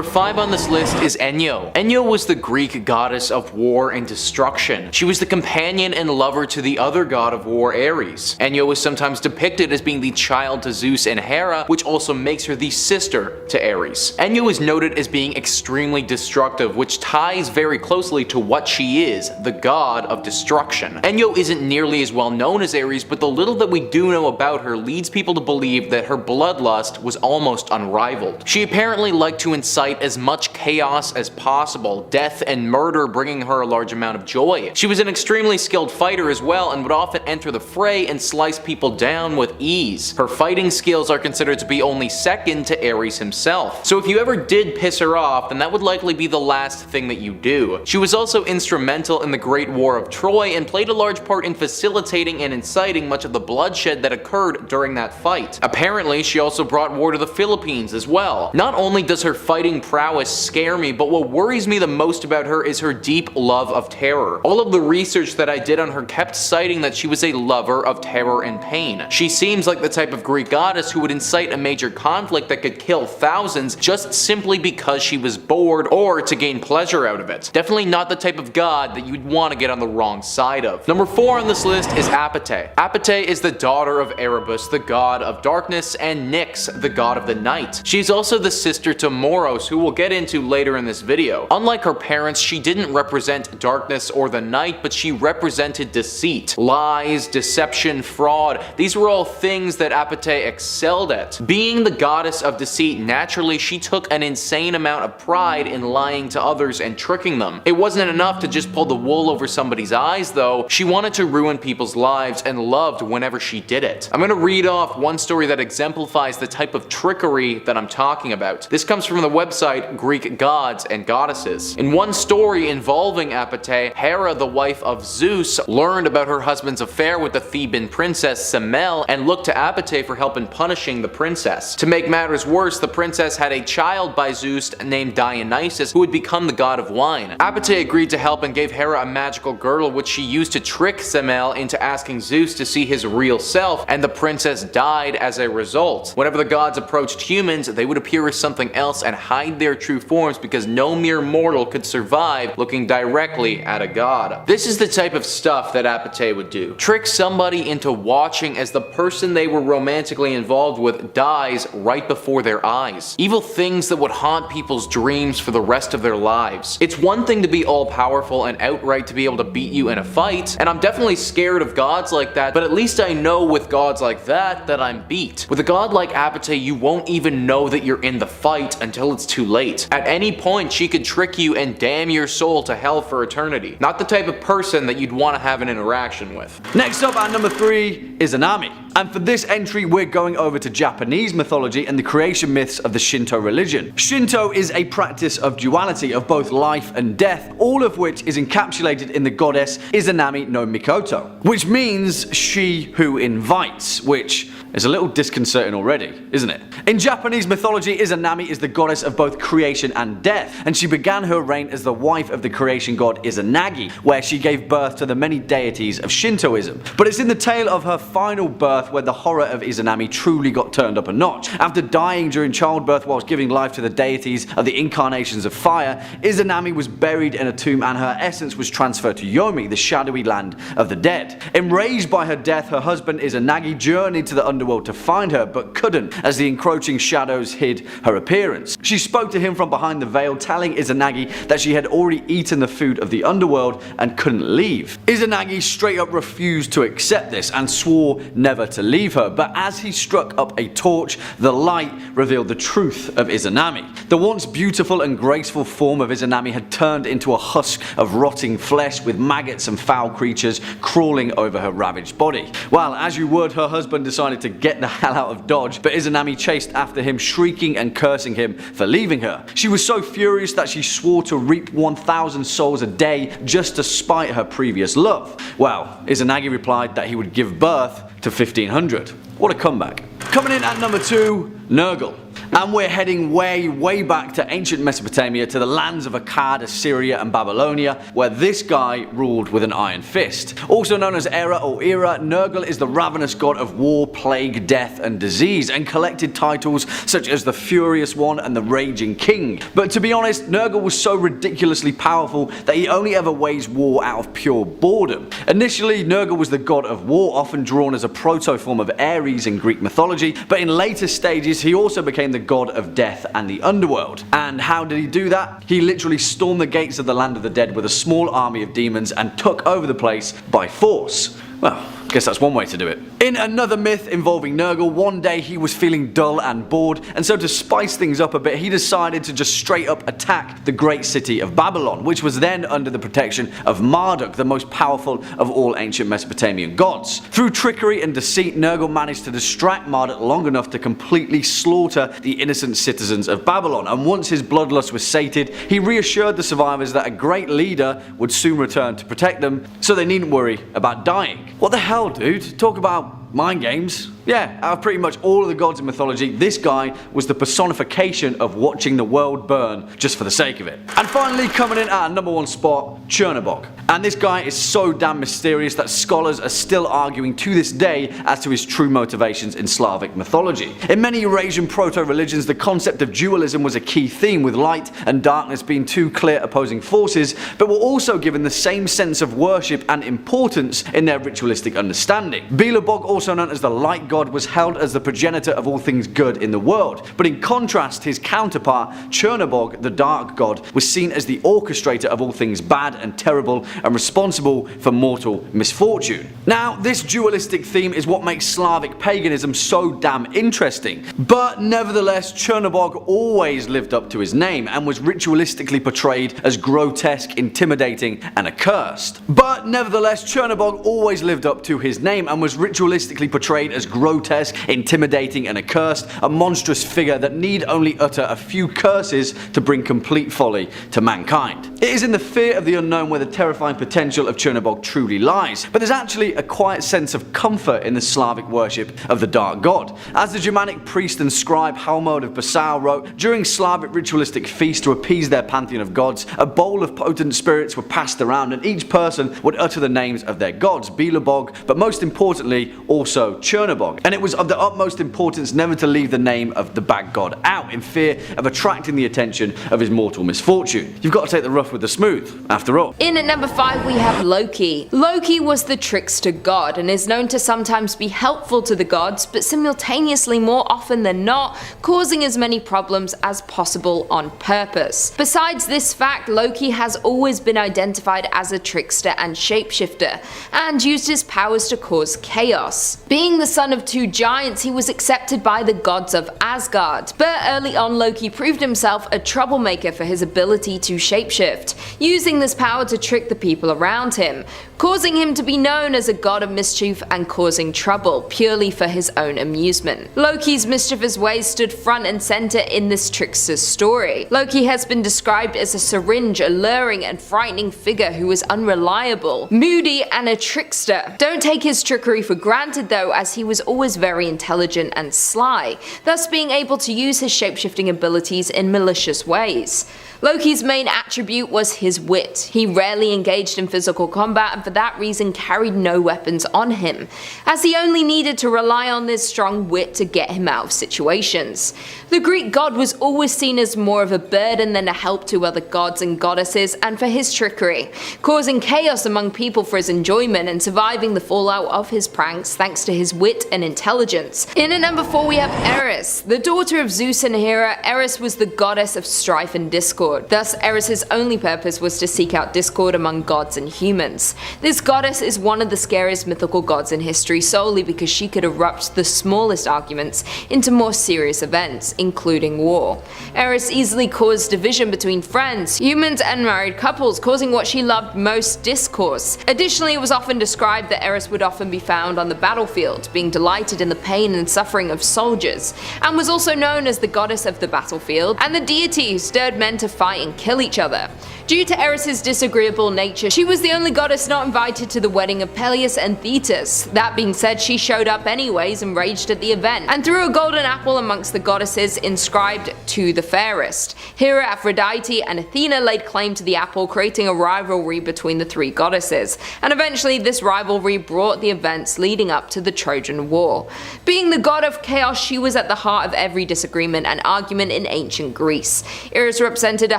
Number 5 on this list is Enyo. Enyo was the Greek goddess of war and destruction. She was the companion and lover to the other god of war, Eris. Enyo was sometimes depicted as being the child to Zeus and Hera, which also makes her the sister to Ares. Enyo is noted as being extremely destructive, which ties very closely to what she is, the god of destruction. Enyo isn't nearly as well known as Ares, but the little that we do know about her leads people to believe that her bloodlust was almost unrivaled. She apparently liked to incite as much chaos as possible, death and murder bringing her a large amount of joy. She was an extremely skilled fighter as well, and would often enter the fray and slice people down with ease. Her fighting skills are considered to be only second to Ares himself. So if you ever did piss her off, then that would likely be the last thing that you do. She was also instrumental in the Great War of Troy and played a large part in facilitating and inciting much of the bloodshed that occurred during that fight. Apparently, she also brought war to the Philippines as well. Not only does her fighting prowess scare me, but what worries me the most about her is her deep love of terror. All of the research that I did on her kept citing that she was a lover of terror and pain. She seems like the type of Greek goddess who would incite a major conflict that could kill thousands just simply because she was bored or to gain pleasure out of it. Definitely not the type of god that you'd want to get on the wrong side of. Number 4 on this list is Apete. Apete is the daughter of Erebus, the god of darkness, and Nyx, the god of the night. She's also the sister to Moros, who we'll get into later in this video. Unlike her parents, she didn't represent darkness or the night, but she represented deceit, lies, deception, fraud. These were all things that Apete excelled at. Being the goddess of deceit, naturally she took an insane amount of pride in lying to others and tricking them. It wasn't enough to just pull the wool over somebody's eyes though, she wanted to ruin people's lives and loved whenever she did it. I'm gonna read off one story that exemplifies the type of trickery that I'm talking about. This comes from the website Greek Gods and Goddesses. In one story involving Apete, Hera, the wife of Zeus, learned about her husband's affair with the Theban princess Semele and looked to Apete for help in punishing the princess. To make matters worse, the princess had a child by Zeus named Dionysus who would become the god of wine. Apete agreed to help and gave Hera a magical girdle which she used to trick Semele into asking Zeus to see his real self, and the princess died as a result. Whenever the gods approached humans, they would appear as something else and hide their true forms because no mere mortal could survive looking directly at a god. This is the type of stuff that Apete would do. Trick somebody into watching as the person they were romantically involved with dies right before their eyes. Evil things that would haunt people's dreams for the rest of their lives. It's one thing to be all powerful and outright to be able to beat you in a fight, and I'm definitely scared of gods like that, but at least I know with gods like that I'm beat. With a god like Apete, you won't even know that you're in the fight until it's too late. At any point, she could trick you and damn your soul to hell for eternity. Not the type of person that you'd want to have an interaction with. Next up at number 3 is Isanami. And for this entry, we're going over to Japanese mythology and the creation myths of the Shinto religion. Shinto is a practice of duality, of both life and death, all of which is encapsulated in the goddess Isanami no Mikoto, which means she who invites, which is a little disconcerting already, isn't it? In Japanese mythology, Isanami is the goddess of both creation and death, and she began her reign as the wife of the creation god Izanagi, where she gave birth to the many deities of Shintoism. But it's in the tale of her final birth where the horror of Izanami truly got turned up a notch. After dying during childbirth whilst giving life to the deities of the incarnations of fire, Izanami was buried in a tomb and her essence was transferred to Yomi, the shadowy land of the dead. Enraged by her death, her husband Izanagi journeyed to the underworld to find her, but couldn't, as the encroaching shadows hid her appearance. She spoke to him from behind the veil, telling Izanagi that she had already eaten the food of the underworld and couldn't leave. Izanagi straight up refused to accept this and swore never to leave her, but as he struck up a torch, the light revealed the truth of Izanami. The once beautiful and graceful form of Izanami had turned into a husk of rotting flesh with maggots and foul creatures crawling over her ravaged body. Well, as you would, her husband decided to get the hell out of Dodge, but Izanami chased after him, shrieking and cursing him for leaving her. She was so furious that she swore to reap 1,000 souls a day just to spite her previous love. Well, Izanagi replied that he would give birth to 1,500. What a comeback. Coming in at number 2, Nurgle. And we're heading way back to ancient Mesopotamia, to the lands of Akkad, Assyria and Babylonia, where this guy ruled with an iron fist. Also known as Era or Era, Nurgle is the ravenous god of war, plague, death and disease, and collected titles such as the Furious One and the Raging King. But to be honest, Nurgle was so ridiculously powerful that he only ever waged war out of pure boredom. Initially, Nurgle was the god of war, often drawn as a proto-form of Eris in Greek mythology, but in later stages he also became the god of death and the underworld. And how did he do that? He literally stormed the gates of the land of the dead with a small army of demons and took over the place by force. Well, I guess that's one way to do it. In another myth involving Nurgle, one day he was feeling dull and bored, and so to spice things up a bit, he decided to just straight up attack the great city of Babylon, which was then under the protection of Marduk, the most powerful of all ancient Mesopotamian gods. Through trickery and deceit, Nurgle managed to distract Marduk long enough to completely slaughter the innocent citizens of Babylon, and once his bloodlust was sated, he reassured the survivors that a great leader would soon return to protect them, so they needn't worry about dying. What the hell, dude? Talk about mind games. Yeah, out of pretty much all of the gods in mythology, this guy was the personification of watching the world burn just for the sake of it. And finally, coming in at our number one spot, Chernabog. And this guy is so damn mysterious that scholars are still arguing to this day as to his true motivations in Slavic mythology. In many Eurasian proto-religions, the concept of dualism was a key theme, with light and darkness being two clear opposing forces, but were also given the same sense of worship and importance in their ritualistic understanding. Belobog, also known as the light god, was held as the progenitor of all things good in the world, but in contrast, his counterpart, Chernabog, the dark god, was seen as the orchestrator of all things bad and terrible and responsible for mortal misfortune. Now, this dualistic theme is what makes Slavic paganism so damn interesting, but nevertheless, Chernabog always lived up to his name and was ritualistically portrayed as grotesque, intimidating and accursed. But nevertheless, Chernabog always lived up to his name and was ritualistically portrayed as grotesque, intimidating and accursed, a monstrous figure that need only utter a few curses to bring complete folly to mankind. It is in the fear of the unknown where the terrifying potential of Chernabog truly lies, but there's actually a quiet sense of comfort in the Slavic worship of the dark god. As the Germanic priest and scribe Halmod of Passau wrote, during Slavic ritualistic feasts to appease their pantheon of gods, a bowl of potent spirits were passed around and each person would utter the names of their gods, Belobog, but most importantly also Chernabog. And it was of the utmost importance never to leave the name of the bad god out, in fear of attracting the attention of his mortal misfortune. You've got to take the rough with the smooth, after all. In at number 5 we have Loki. Loki was the trickster god and is known to sometimes be helpful to the gods, but simultaneously more often than not causing as many problems as possible on purpose. Besides this fact, Loki has always been identified as a trickster and shapeshifter, and used his powers to cause chaos. Being the son of two giants, he was accepted by the gods of Asgard, but early on Loki proved himself a troublemaker for his ability to shapeshift, using this power to trick the people around him, causing him to be known as a god of mischief and causing trouble purely for his own amusement. Loki's mischievous ways stood front and center in this trickster's story. Loki has been described as a syringe, alluring and frightening figure who is unreliable, moody and a trickster. Don't take his trickery for granted though, as he was always very intelligent and sly, thus being able to use his shapeshifting abilities in malicious ways. Loki's main attribute was his wit. He rarely engaged in physical combat and for that reason carried no weapons on him, as he only needed to rely on this strong wit to get him out of situations. The Greek god was always seen as more of a burden than a help to other gods and goddesses, and for his trickery, causing chaos among people for his enjoyment and surviving the fallout of his pranks thanks to his wit and intelligence. In at number 4 we have Eris. The daughter of Zeus and Hera, Eris was the goddess of strife and discord. Thus, Eris's only purpose was to seek out discord among gods and humans. This goddess is one of the scariest mythical gods in history solely because she could erupt the smallest arguments into more serious events, including war. Eris easily caused division between friends, humans and married couples, causing what she loved most, discourse. Additionally, it was often described that Eris would often be found on the battlefield, being delighted delighted in the pain and suffering of soldiers, and was also known as the goddess of the battlefield and the deity who stirred men to fight and kill each other. Due to Eris's disagreeable nature, she was the only goddess not invited to the wedding of Peleus and Thetis. That being said, she showed up anyways and raged at the event, and threw a golden apple amongst the goddesses inscribed "to the fairest." Hera, Aphrodite, and Athena laid claim to the apple, creating a rivalry between the three goddesses, and eventually this rivalry brought the events leading up to the Trojan War. Being the god of chaos, she was at the heart of every disagreement and argument in ancient Greece. Eris represented a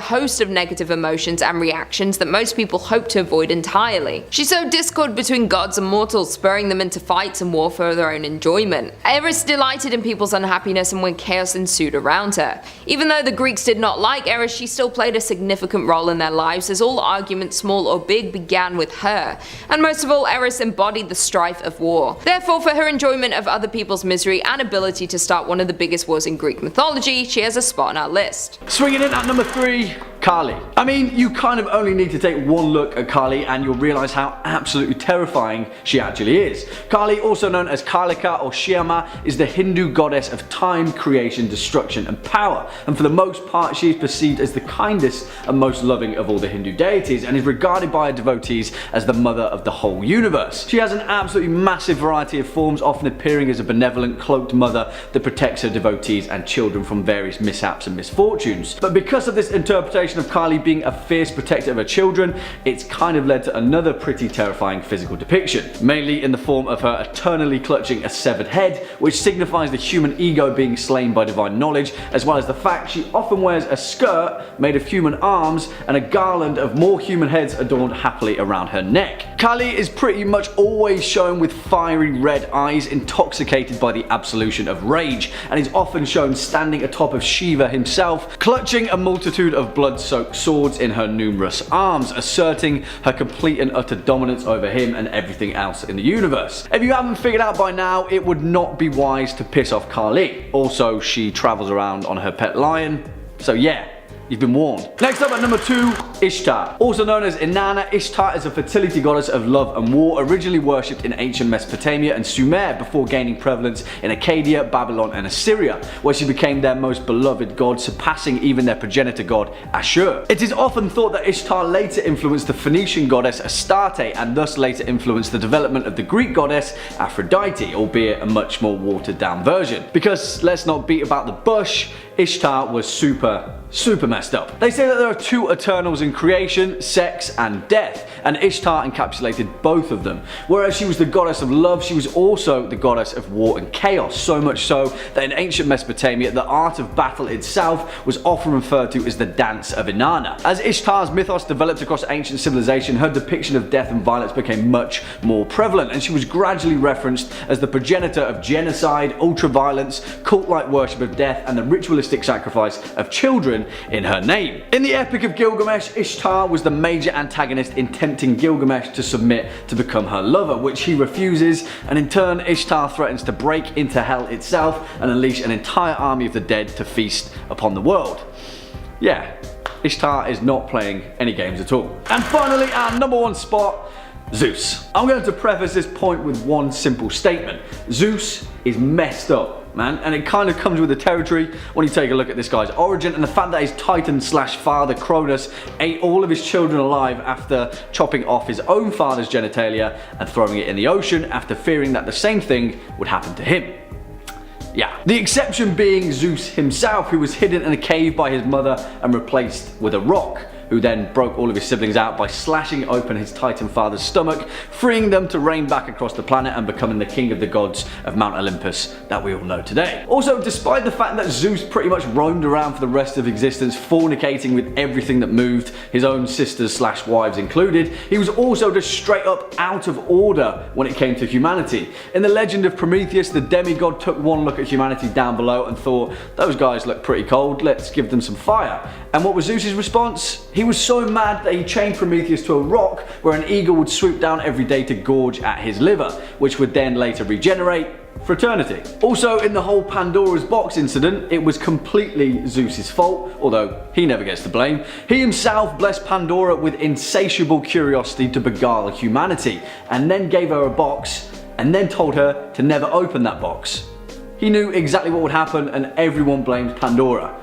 host of negative emotions and reactions that most people hope to avoid entirely. She sowed discord between gods and mortals, spurring them into fights and war for their own enjoyment. Eris delighted in people's unhappiness and when chaos ensued around her. Even though the Greeks did not like Eris, she still played a significant role in their lives, as all arguments, small or big, began with her. And most of all, Eris embodied the strife of war. Therefore, for her enjoyment of other people's misery and ability to start one of the biggest wars in Greek mythology, she has a spot on our list. Swinging in at number 3, Kali. I mean, you kind of only need to take one look at Kali and you'll realize how absolutely terrifying she actually is. Kali, also known as Kalika or Shyama, is the Hindu goddess of time, creation, destruction and power, and for the most part she is perceived as the kindest and most loving of all the Hindu deities, and is regarded by her devotees as the mother of the whole universe. She has an absolutely massive variety of forms, often appearing as a benevolent, cloaked mother that protects her devotees and children from various mishaps and misfortunes. But because of this interpretation of Kali being a fierce protector of her children, it's kind of led to another pretty terrifying physical depiction, mainly in the form of her eternally clutching a severed head, which signifies the human ego being slain by divine knowledge, as well as the fact she often wears a skirt made of human arms and a garland of more human heads adorned happily around her neck. Kali is pretty much always shown with fiery red eyes, intoxicated by the absolution of rage, and is often shown standing atop of Shiva himself, clutching a multitude of blood-soaked swords in her numerous arms, asserting her complete and utter dominance over him and everything else in the universe. If you haven't figured out by now, it would not be wise to piss off Kali. Also, she travels around on her pet lion, so yeah, you've been warned. Next up at number 2, Ishtar. Also known as Inanna, Ishtar is a fertility goddess of love and war, originally worshipped in ancient Mesopotamia and Sumer before gaining prevalence in Acadia, Babylon and Assyria, where she became their most beloved god, surpassing even their progenitor god Ashur. It is often thought that Ishtar later influenced the Phoenician goddess Astarte and thus later influenced the development of the Greek goddess Aphrodite, albeit a much more watered down version. Because let's not beat about the bush, Ishtar was super messed up. They say that there are 2 Eternals in creation, sex and death, and Ishtar encapsulated both of them. Whereas she was the goddess of love, she was also the goddess of war and chaos, so much so that in ancient Mesopotamia the art of battle itself was often referred to as the dance of Inanna. As Ishtar's mythos developed across ancient civilization, her depiction of death and violence became much more prevalent, and she was gradually referenced as the progenitor of genocide, ultra-violence, cult-like worship of death and the ritualistic sacrifice of children in her name. In the Epic of Gilgamesh, Ishtar was the major antagonist in tempting Gilgamesh to submit to become her lover, which he refuses, and in turn Ishtar threatens to break into hell itself and unleash an entire army of the dead to feast upon the world. Yeah, Ishtar is not playing any games at all. And finally, our number 1 spot, Zeus. I'm going to preface this point with one simple statement. Zeus is messed up, man, and it kind of comes with the territory when you take a look at this guy's origin and the fact that his titan slash father Kronos ate all of his children alive after chopping off his own father's genitalia and throwing it in the ocean after fearing that the same thing would happen to him. Yeah. The exception being Zeus himself, who was hidden in a cave by his mother and replaced with a rock, who then broke all of his siblings out by slashing open his titan father's stomach, freeing them to reign back across the planet and becoming the king of the gods of Mount Olympus that we all know today. Also, despite the fact that Zeus pretty much roamed around for the rest of existence, fornicating with everything that moved, his own sisters slash wives included, he was also just straight up out of order when it came to humanity. In the legend of Prometheus, the demigod took one look at humanity down below and thought, those guys look pretty cold, let's give them some fire. And what was Zeus's response? He was so mad that he chained Prometheus to a rock where an eagle would swoop down every day to gorge at his liver, which would then later regenerate for eternity. Also, in the whole Pandora's box incident, it was completely Zeus's fault, although he never gets the blame. He himself blessed Pandora with insatiable curiosity to beguile humanity, and then gave her a box and then told her to never open that box. He knew exactly what would happen, and everyone blamed Pandora.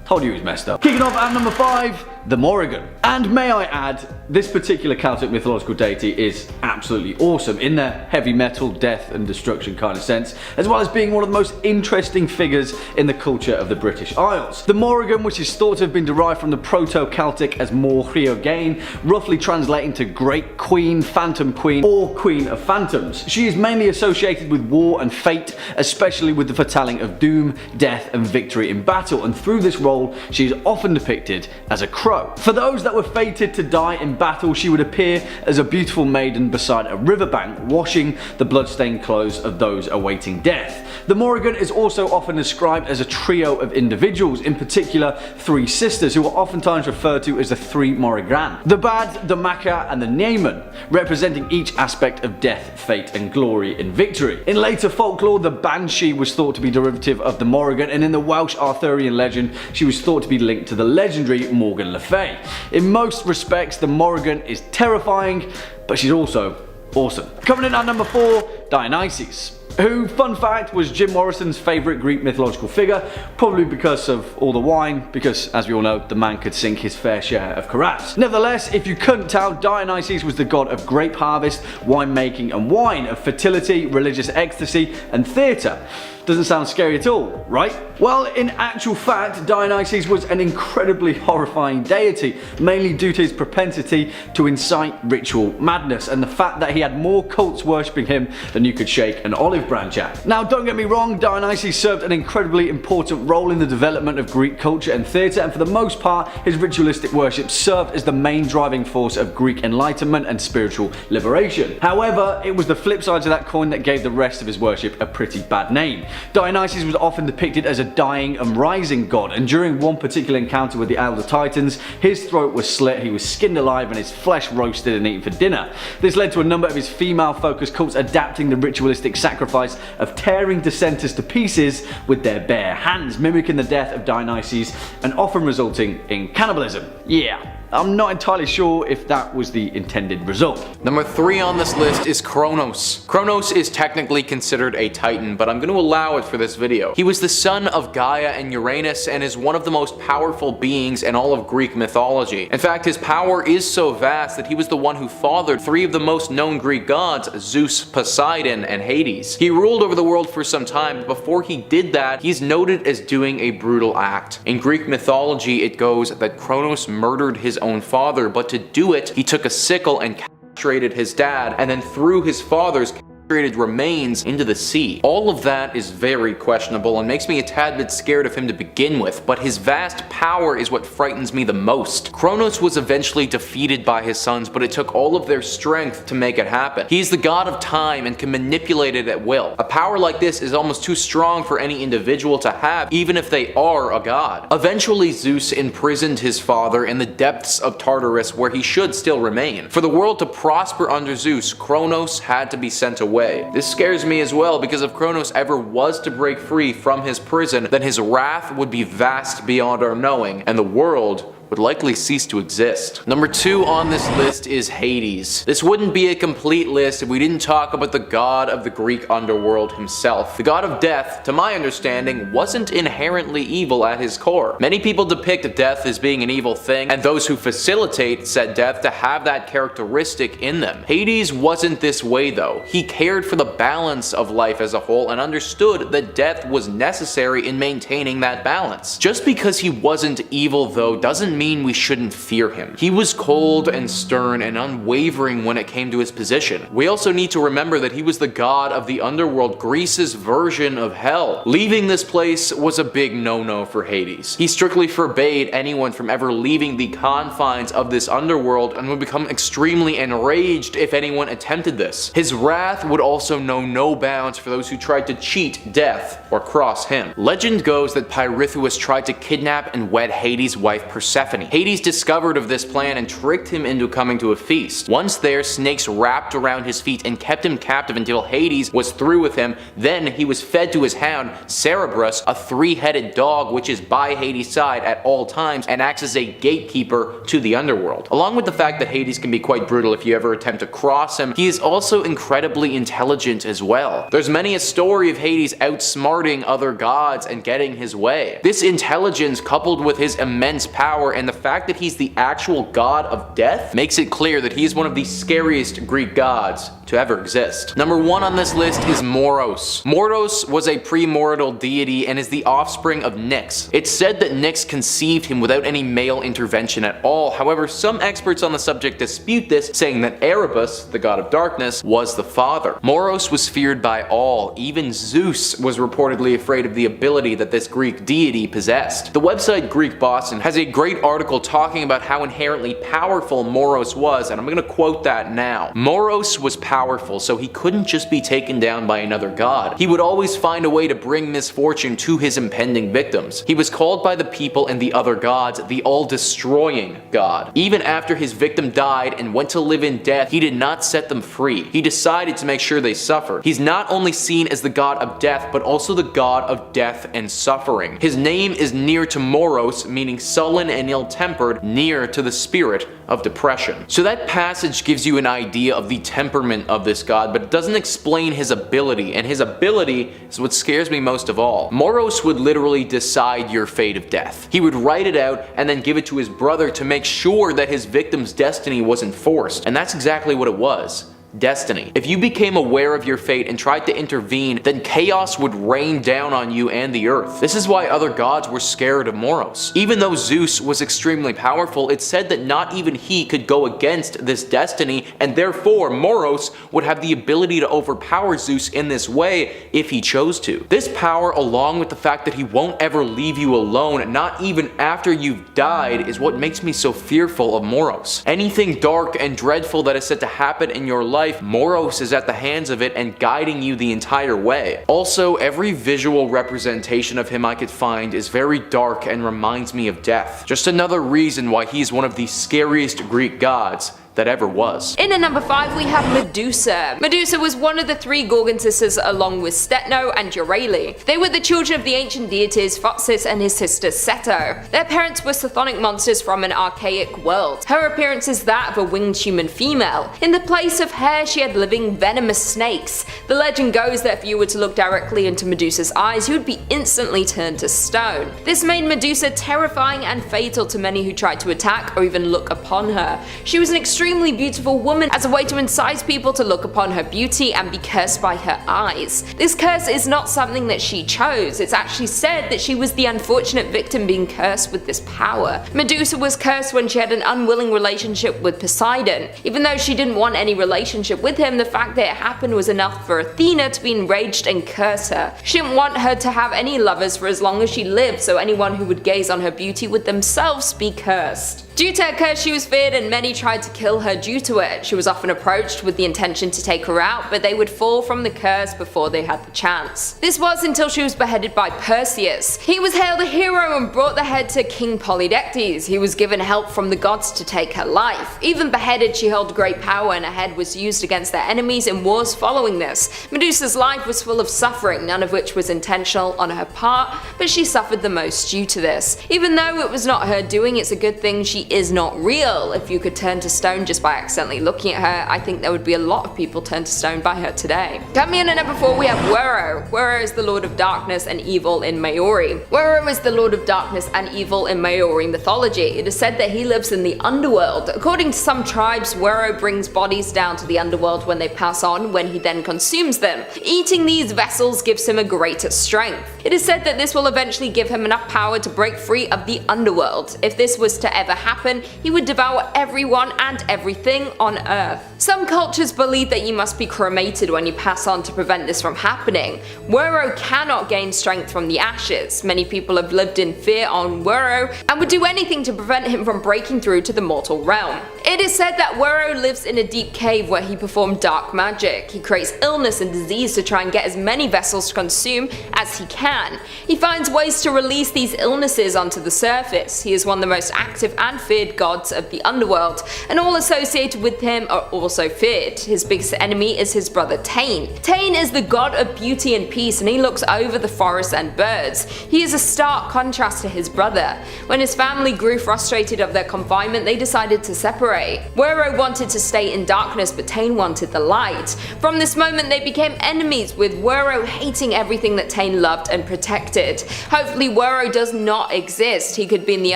Told you he was messed up. Kicking off at number 5, the Morrigan. And may I add, this particular Celtic mythological deity is absolutely awesome in their heavy metal, death and destruction kind of sense, as well as being one of the most interesting figures in the culture of the British Isles. The Morrigan, which is thought to have been derived from the Proto-Celtic as Morrigan, roughly translating to Great Queen, Phantom Queen, or Queen of Phantoms. She is mainly associated with war and fate, especially with the foretelling of doom, death and victory in battle, and through this role she is often depicted as a crow. For those that were fated to die in battle, she would appear as a beautiful maiden beside a riverbank, washing the bloodstained clothes of those awaiting death. The Morrigan is also often described as a trio of individuals, in particular 3 sisters, who are oftentimes referred to as the 3 Morrigan. The Bad, the Maka and the Naaman, representing each aspect of death, fate and glory in victory. In later folklore, the Banshee was thought to be derivative of the Morrigan, and in the Welsh Arthurian legend, she was thought to be linked to the legendary Morgan Le Fay. In most respects, the Morrigan is terrifying, but she's also awesome. Coming in at number 4, Dionysus, who, fun fact, was Jim Morrison's favourite Greek mythological figure, probably because of all the wine, because as we all know, the man could sink his fair share of carafe. Nevertheless, if you couldn't tell, Dionysus was the god of grape harvest, winemaking and wine, of fertility, religious ecstasy and theatre. Doesn't sound scary at all, right? Well, in actual fact, Dionysus was an incredibly horrifying deity, mainly due to his propensity to incite ritual madness and the fact that he had more cults worshipping him than you could shake an olive branch at. Now, don't get me wrong, Dionysus served an incredibly important role in the development of Greek culture and theatre, and for the most part, his ritualistic worship served as the main driving force of Greek enlightenment and spiritual liberation. However, it was the flip side to that coin that gave the rest of his worship a pretty bad name. Dionysus was often depicted as a dying and rising god, and during one particular encounter with the Elder Titans, his throat was slit, he was skinned alive and his flesh roasted and eaten for dinner. This led to a number of his female-focused cults adapting the ritualistic sacrifice of tearing dissenters to pieces with their bare hands, mimicking the death of Dionysus and often resulting in cannibalism. Yeah. I'm not entirely sure if that was the intended result. Number 3 on this list is Kronos. Kronos is technically considered a titan, but I'm going to allow it for this video. He was the son of Gaia and Uranus and is one of the most powerful beings in all of Greek mythology. In fact, his power is so vast that he was the one who fathered 3 of the most known Greek gods, Zeus, Poseidon, and Hades. He ruled over the world for some time, but before he did that, he's noted as doing a brutal act. In Greek mythology, it goes that Kronos murdered his own father, but to do it, he took a sickle and castrated his dad, and then threw his father's castrated remains into the sea. All of that is very questionable and makes me a tad bit scared of him to begin with, but his vast power is what frightens me the most. Kronos was eventually defeated by his sons, but it took all of their strength to make it happen. He is the god of time and can manipulate it at will. A power like this is almost too strong for any individual to have, even if they are a god. Eventually, Zeus imprisoned his father in the depths of Tartarus, where he should still remain. For the world to prosper under Zeus, Kronos had to be sent away. This scares me as well, because if Kronos ever was to break free from his prison, then his wrath would be vast beyond our knowing, and the world would likely cease to exist. Number 2 on this list is Hades. This wouldn't be a complete list if we didn't talk about the god of the Greek underworld himself. The god of death, to my understanding, wasn't inherently evil at his core. Many people depict death as being an evil thing, and those who facilitate said death to have that characteristic in them. Hades wasn't this way though. He cared for the balance of life as a whole and understood that death was necessary in maintaining that balance. Just because he wasn't evil though doesn't mean we shouldn't fear him. He was cold and stern and unwavering when it came to his position. We also need to remember that he was the god of the underworld, Greece's version of hell. Leaving this place was a big no-no for Hades. He strictly forbade anyone from ever leaving the confines of this underworld and would become extremely enraged if anyone attempted this. His wrath would also know no bounds for those who tried to cheat death or cross him. Legend goes that Pirithous tried to kidnap and wed Hades' wife Persephone, Persephone. Hades discovered of this plan and tricked him into coming to a feast. Once there, snakes wrapped around his feet and kept him captive until Hades was through with him. Then he was fed to his hound, Cerberus, a three-headed dog which is by Hades' side at all times and acts as a gatekeeper to the underworld. Along with the fact that Hades can be quite brutal if you ever attempt to cross him, he is also incredibly intelligent as well. There's many a story of Hades outsmarting other gods and getting his way. This intelligence, coupled with his immense power and the fact that he's the actual god of death, makes it clear that he is one of the scariest Greek gods to ever exist. Number 1 on this list is Moros. Moros was a pre-mortal deity and is the offspring of Nyx. It's said that Nyx conceived him without any male intervention at all. However, some experts on the subject dispute this, saying that Erebus, the god of darkness, was the father. Moros was feared by all. Even Zeus was reportedly afraid of the ability that this Greek deity possessed. The website Greek Boston has a great article talking about how inherently powerful Moros was, and I'm going to quote that now. Moros was powerful, so he couldn't just be taken down by another god. He would always find a way to bring misfortune to his impending victims. He was called by the people and the other gods the all-destroying god. Even after his victim died and went to live in death, he did not set them free. He decided to make sure they suffered. He's not only seen as the god of death, but also the god of death and suffering. His name is near to Moros, meaning sullen and ill-tempered, near to the spirit of depression. So that passage gives you an idea of the temperament of this god, but it doesn't explain his ability, and his ability is what scares me most of all. Moros would literally decide your fate of death. He would write it out and then give it to his brother to make sure that his victim's destiny wasn't forced, and that's exactly what it was. Destiny. If you became aware of your fate and tried to intervene, then chaos would rain down on you and the earth. This is why other gods were scared of Moros. Even though Zeus was extremely powerful, it's said that not even he could go against this destiny, and therefore Moros would have the ability to overpower Zeus in this way if he chose to. This power, along with the fact that he won't ever leave you alone, not even after you've died, is what makes me so fearful of Moros. Anything dark and dreadful that is said to happen in your life, Moros is at the hands of it and guiding you the entire way. Also, every visual representation of him I could find is very dark and reminds me of death. Just another reason why he's one of the scariest Greek gods that ever was. In at number 5 we have Medusa. Medusa was one of the 3 Gorgon sisters along with Stetno and Euryale. They were the children of the ancient deities Photsis and his sister Ceto. Their parents were chthonic monsters from an archaic world. Her appearance is that of a winged human female. In the place of hair she had living venomous snakes. The legend goes that if you were to look directly into Medusa's eyes you would be instantly turned to stone. This made Medusa terrifying and fatal to many who tried to attack or even look upon her. She was an extremely beautiful woman as a way to incite people to look upon her beauty and be cursed by her eyes. This curse is not something that she chose. It's actually said that she was the unfortunate victim being cursed with this power. Medusa was cursed when she had an unwilling relationship with Poseidon. Even though she didn't want any relationship with him, the fact that it happened was enough for Athena to be enraged and curse her. She didn't want her to have any lovers for as long as she lived, so anyone who would gaze on her beauty would themselves be cursed. Due to her curse she was feared and many tried to kill her due to it. She was often approached with the intention to take her out, but they would fall from the curse before they had the chance. This was until she was beheaded by Perseus. He was hailed a hero and brought the head to King Polydectes. He was given help from the gods to take her life. Even beheaded she held great power and her head was used against their enemies in wars following this. Medusa's life was full of suffering, none of which was intentional on her part, but she suffered the most due to this. Even though it was not her doing, it's a good thing she is not real. If you could turn to stone just by accidentally looking at her, I think there would be a lot of people turned to stone by her today. Coming in at number 4 we have Whiro. Whiro is the lord of darkness and evil in Maori. Whiro is the lord of darkness and evil in Maori mythology. It is said that he lives in the underworld. According to some tribes, Whiro brings bodies down to the underworld when they pass on, when he then consumes them. Eating these vessels gives him a greater strength. It is said that this will eventually give him enough power to break free of the underworld. If this was to ever happen, happen, he would devour everyone and everything on Earth. Some cultures believe that you must be cremated when you pass on to prevent this from happening. Whiro cannot gain strength from the ashes. Many people have lived in fear on Whiro and would do anything to prevent him from breaking through to the mortal realm. It is said that Whiro lives in a deep cave where he performs dark magic. He creates illness and disease to try and get as many vessels to consume as he can. He finds ways to release these illnesses onto the surface. He is one of the most active and feared gods of the underworld, and all associated with him are also feared. His biggest enemy is his brother Taine. Taine is the god of beauty and peace, and he looks over the forests and birds. He is a stark contrast to his brother. When his family grew frustrated of their confinement, they decided to separate. Whiro wanted to stay in darkness, but Taine wanted the light. From this moment they became enemies, with Whiro hating everything that Taine loved and protected. Hopefully Whiro does not exist. He could be in the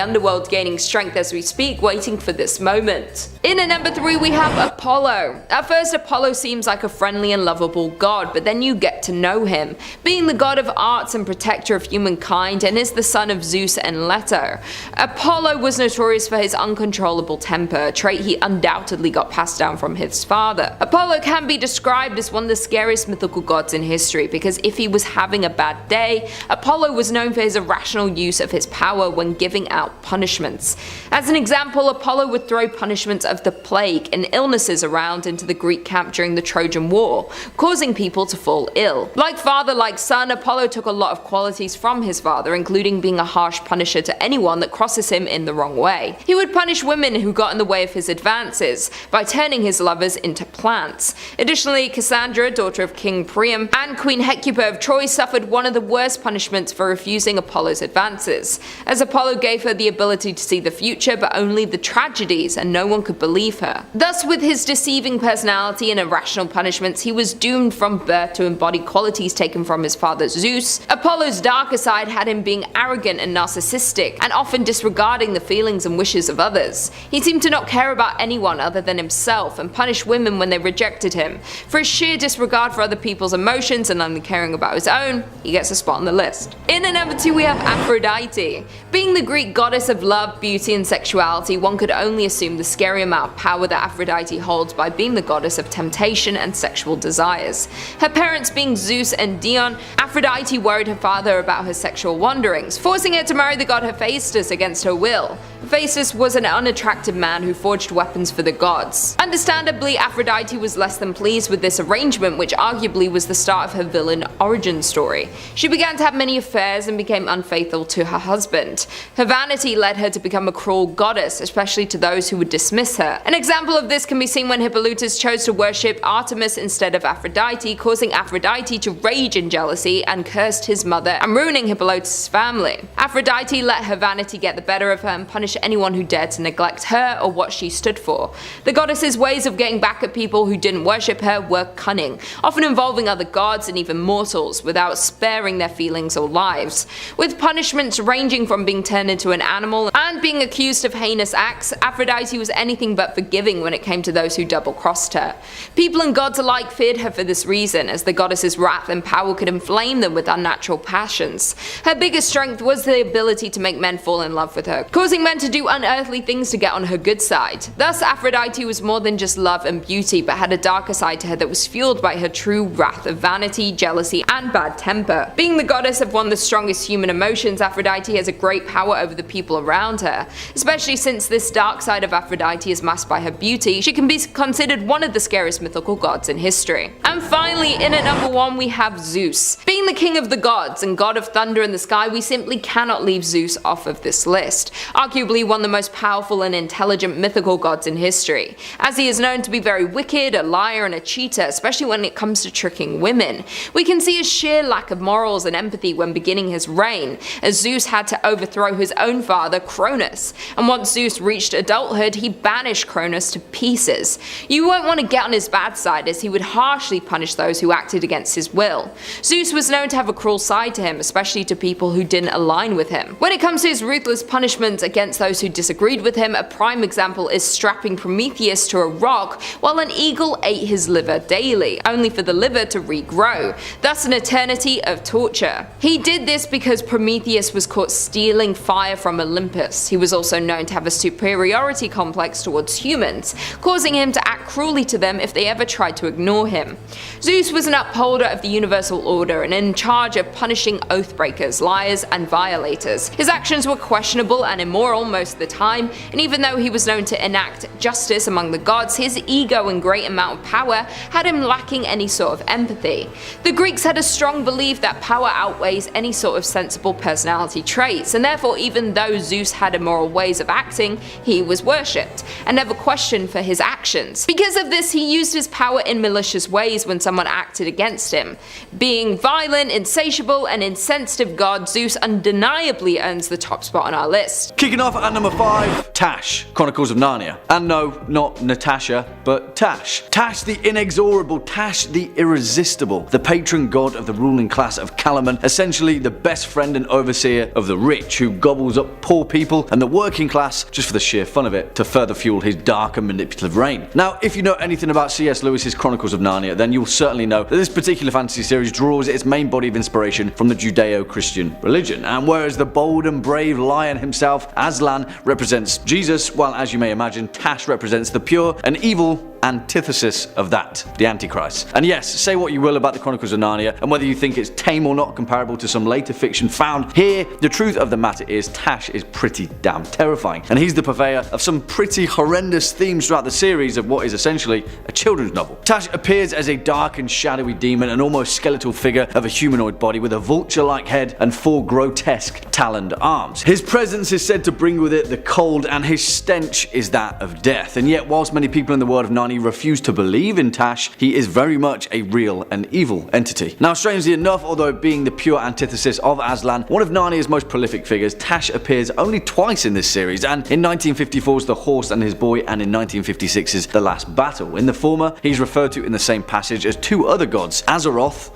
underworld gaining strength as we speak, waiting for this moment. In at number 3 we have Apollo. At first Apollo seems like a friendly and lovable god, but then you get to know him. Being the god of arts and protector of humankind, and is the son of Zeus and Leto. Apollo was notorious for his uncontrollable temper, a trait he undoubtedly got passed down from his father. Apollo can be described as one of the scariest mythical gods in history, because if he was having a bad day, Apollo was known for his irrational use of his power when giving out punishments. As an example, Apollo would throw punishments of the plague and illnesses around into the Greek camp during the Trojan War, causing people to fall ill. Like father, like son, Apollo took a lot of qualities from his father, including being a harsh punisher to anyone that crosses him in the wrong way. He would punish women who got in the way of his advances by turning his lovers into plants. Additionally, Cassandra, daughter of King Priam, and Queen Hecuba of Troy suffered one of the worst punishments for refusing Apollo's advances, as Apollo gave her the ability to see the future but only the tragedies, and no one could believe her. Thus, with his deceiving personality and irrational punishments, he was doomed from birth to embody qualities taken from his father Zeus. Apollo's darker side had him being arrogant and narcissistic, and often disregarding the feelings and wishes of others. He seemed to not care about anyone other than himself, and punish women when they rejected him. For his sheer disregard for other people's emotions and only caring about his own, he gets a spot on the list. In at number 2 we have Aphrodite. Being the Greek goddess of love, beauty and sexuality, one could only assume the scary amount of power that Aphrodite holds by being the goddess of temptation and sexual desires. Her parents being Zeus and Dion, Aphrodite worried her father about her sexual wanderings, forcing her to marry the god Hephaestus against her will. Hephaestus was an unattractive man who forged weapons for the gods. Understandably, Aphrodite was less than pleased with this arrangement, which arguably was the start of her villain origin story. She began to have many affairs and became unfaithful to her husband. Her vanity led her to become a cruel goddess, especially to those who would dismiss her. An example of this can be seen when Hippolytus chose to worship Artemis instead of Aphrodite, causing Aphrodite to rage in jealousy and cursed his mother and ruining Hippolytus' family. Aphrodite let her vanity get the better of her and punished anyone who dared to neglect her or what she stood for. The goddess's ways of getting back at people who didn't worship her were cunning, often involving other gods and even mortals, without sparing their feelings or lives. With punishments ranging from being turned into an animal and being accused of heinous acts, Aphrodite was anything but forgiving when it came to those who double-crossed her. People and gods alike feared her for this reason, as the goddess's wrath and power could inflame them with unnatural passions. Her biggest strength was the ability to make men fall in love with her, causing men to do unearthly things to get on her good side. Thus, Aphrodite was more than just love and beauty, but had a darker side to her that was fueled by her true wrath of vanity, jealousy, and bad temper. Being the goddess of one of the strongest human emotions, Aphrodite has a great power over the people around her. Especially since this dark side of Aphrodite is masked by her beauty, she can be considered one of the scariest mythical gods in history. And finally, in at number 1 we have Zeus. Being the king of the gods and god of thunder in the sky, we simply cannot leave Zeus off of this list. Arguably one of the most powerful and intelligent mythical gods in history, as he is known to be very wicked, a liar and a cheater, especially when it comes to tricking women. We can see his sheer lack of morals and empathy when beginning his reign, as Zeus had to overthrow his own father Kronos, and once Zeus reached adulthood he banished Kronos to pieces. You won't want to get on his bad side, as he would harshly punish those who acted against his will. Zeus was known to have a cruel side to him, especially to people who didn't align with him. When it comes to his ruthless punishment against those who disagreed with him. A prime example is strapping Prometheus to a rock while an eagle ate his liver daily, only for the liver to regrow, thus an eternity of torture. He did this because Prometheus was caught stealing fire from Olympus. He was also known to have a superiority complex towards humans, causing him to act cruelly to them if they ever tried to ignore him. Zeus was an upholder of the universal order and in charge of punishing oathbreakers, liars, and violators. His actions were questionable and immoral most of the time, and even though he was known to enact justice among the gods, his ego and great amount of power had him lacking any sort of empathy. The Greeks had a strong belief that power outweighs any sort of sensible personality traits, and therefore even though Zeus had immoral ways of acting, he was worshipped, and never questioned for his actions. Because of this, he used his power in malicious ways when someone acted against him. Being violent, insatiable, and insensitive god, Zeus undeniably earns the top spot on our list. Kicking off at number 5, Tash, Chronicles of Narnia. And no, not Natasha, but Tash. Tash the inexorable, Tash the irresistible, the patron god of the ruling class of Kalaman, essentially the best friend and overseer of the rich, who gobbles up poor people and the working class just for the sheer fun of it, to further fuel his dark and manipulative reign. Now, if you know anything about C.S. Lewis's Chronicles of Narnia, then you'll certainly know that this particular fantasy series draws its main body of inspiration from the Judeo-Christian religion, and whereas the bold and brave lion himself, Aslan, represents Jesus, while as you may imagine, Tash represents the pure and evil antithesis of that, the Antichrist. And yes, say what you will about the Chronicles of Narnia, and whether you think it's tame or not comparable to some later fiction found here, the truth of the matter is Tash is pretty damn terrifying, and he's the purveyor of some pretty horrendous themes throughout the series of what is essentially a children's novel. Tash appears as a dark and shadowy demon, an almost skeletal figure of a humanoid body with a vulture-like head and 4 grotesque taloned arms. His presence is said to bring with it the cold, and his stench is that of death, and yet whilst many people in the world of Narnia refuse to believe in Tash, he is very much a real and evil entity. Now, strangely enough, although being the pure antithesis of Aslan, one of Narnia's most prolific figures, Tash appears only twice in this series, and in 1954's The Horse and His Boy, and in 1956's The Last Battle. In the former, he's referred to in the same passage as 2 other gods, Azeroth,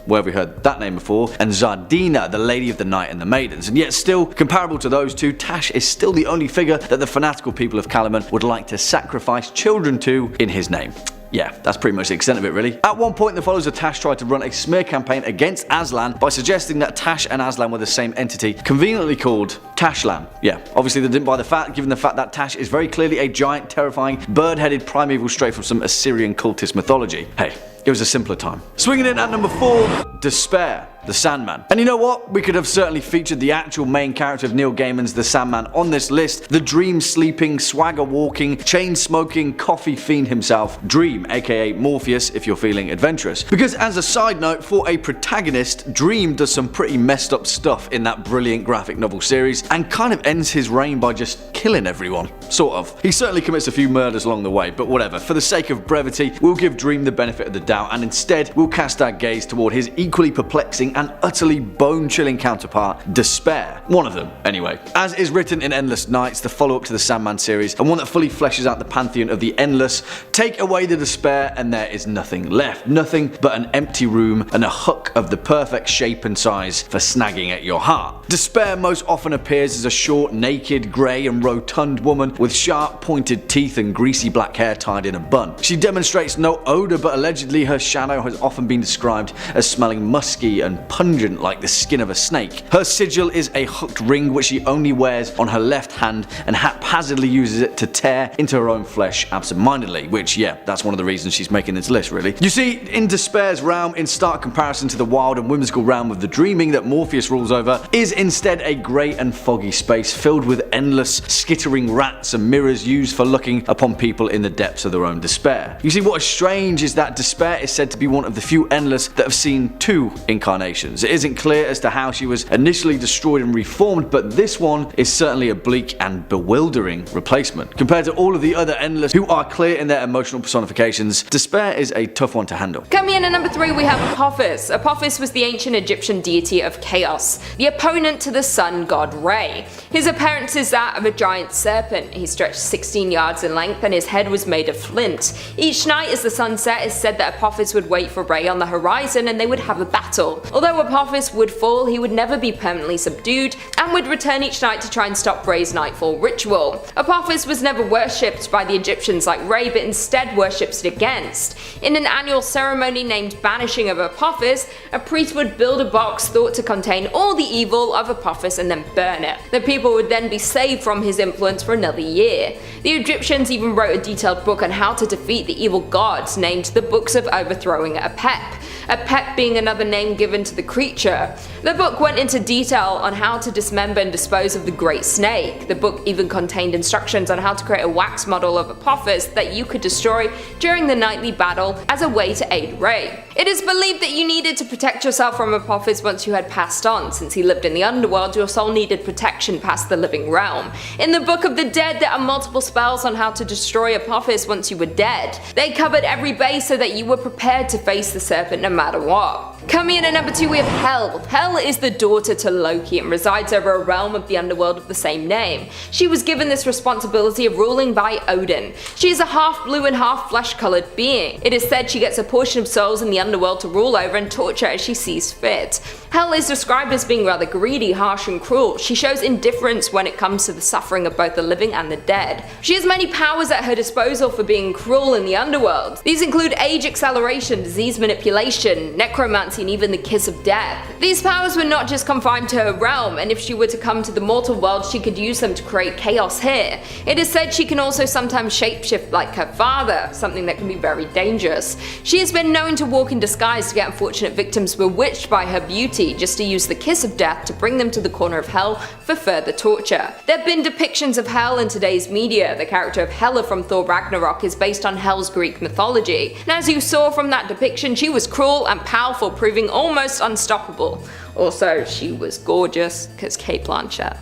where have we heard that name before, and Zardina, the Lady of the Night and the Maidens, and yet still, comparable to those two, Tash is still the only figure that the fanatical people of Kalaman would like to sacrifice children to in his name. Yeah, that's pretty much the extent of it really. At one point, the followers of Tash tried to run a smear campaign against Aslan by suggesting that Tash and Aslan were the same entity, conveniently called Tashlan. Yeah, obviously they didn't buy the fact, given the fact that Tash is very clearly a giant, terrifying, bird-headed primeval straight from some Assyrian cultist mythology. Hey, it was a simpler time. Swinging in at number 4, Despair, the Sandman. And you know what? We could have certainly featured the actual main character of Neil Gaiman's The Sandman on this list, the dream-sleeping, swagger-walking, chain-smoking, coffee fiend himself, Dream, aka Morpheus if you're feeling adventurous. Because as a side note, for a protagonist, Dream does some pretty messed up stuff in that brilliant graphic novel series, and kind of ends his reign by just killing everyone. Sort of. He certainly commits a few murders along the way, but whatever. For the sake of brevity, we'll give Dream the benefit of the doubt, and instead we'll cast our gaze toward his equally perplexing and utterly bone-chilling counterpart, Despair. One of them, anyway. As is written in Endless Nights, the follow-up to the Sandman series, and one that fully fleshes out the pantheon of the endless, take away the despair and there is nothing left. Nothing but an empty room and a hook of the perfect shape and size for snagging at your heart. Despair most often appears as a short, naked, grey and rotund woman with sharp, pointed teeth and greasy black hair tied in a bun. She demonstrates no odour, but allegedly her shadow has often been described as smelling musky and pungent like the skin of a snake. Her sigil is a hooked ring which she only wears on her left hand and haphazardly uses it to tear into her own flesh absentmindedly, which, yeah, that's one of the reasons she's making this list really. You see, in Despair's realm, in stark comparison to the wild and whimsical realm of the dreaming that Morpheus rules over, is instead a grey and foggy space filled with endless, skittering rats and mirrors used for looking upon people in the depths of their own despair. You see, what is strange is that Despair is said to be one of the few endless that have seen 2 incarnations. It isn't clear as to how she was initially destroyed and reformed, but this one is certainly a bleak and bewildering replacement. Compared to all of the other endless who are clear in their emotional personifications, Despair is a tough one to handle. Coming in at number 3, we have Apophis. Apophis was the ancient Egyptian deity of chaos, the opponent to the sun god Re. His appearance is that of a giant serpent. He stretched 16 yards in length and his head was made of flint. Each night as the sun set, it's said that Apophis would wait for Re on the horizon and they would have a battle. Although Although Apophis would fall, he would never be permanently subdued and would return each night to try and stop Re's nightfall ritual. Apophis was never worshipped by the Egyptians like Re, but instead worshipped against. In an annual ceremony named Banishing of Apophis, a priest would build a box thought to contain all the evil of Apophis and then burn it. The people would then be saved from his influence for another year. The Egyptians even wrote a detailed book on how to defeat the evil gods named the Books of Overthrowing Apete. Apete being another name given to the creature. The book went into detail on how to dismember and dispose of the Great Snake. The book even contained instructions on how to create a wax model of Apophis that you could destroy during the nightly battle as a way to aid Re. It is believed that you needed to protect yourself from Apophis once you had passed on. Since he lived in the underworld, your soul needed protection past the living realm. In the Book of the Dead, there are multiple spells on how to destroy Apophis once you were dead. They covered every base so that you were prepared to face the serpent no matter what. Coming in at number 2 we have Hel. Hel is the daughter to Loki and resides over a realm of the underworld of the same name. She was given this responsibility of ruling by Odin. She is a half blue and half flesh coloured being. It is said she gets a portion of souls in the underworld to rule over and torture as she sees fit. Hel is described as being rather greedy, harsh and cruel. She shows indifference when it comes to the suffering of both the living and the dead. She has many powers at her disposal for being cruel in the underworld. These include age acceleration, disease manipulation, necromancy, and even the kiss of death. These powers were not just confined to her realm, and if she were to come to the mortal world, she could use them to create chaos here. It is said she can also sometimes shapeshift like her father, something that can be very dangerous. She has been known to walk in disguise to get unfortunate victims bewitched by her beauty, just to use the kiss of death to bring them to the corner of hell for further torture. There have been depictions of Hel in today's media. The character of Hela from Thor Ragnarok is based on Hel's Greek mythology, and as you saw from that depiction, she was cruel and powerful, proving almost unstoppable. Also, she was gorgeous, because Cate Blanchett.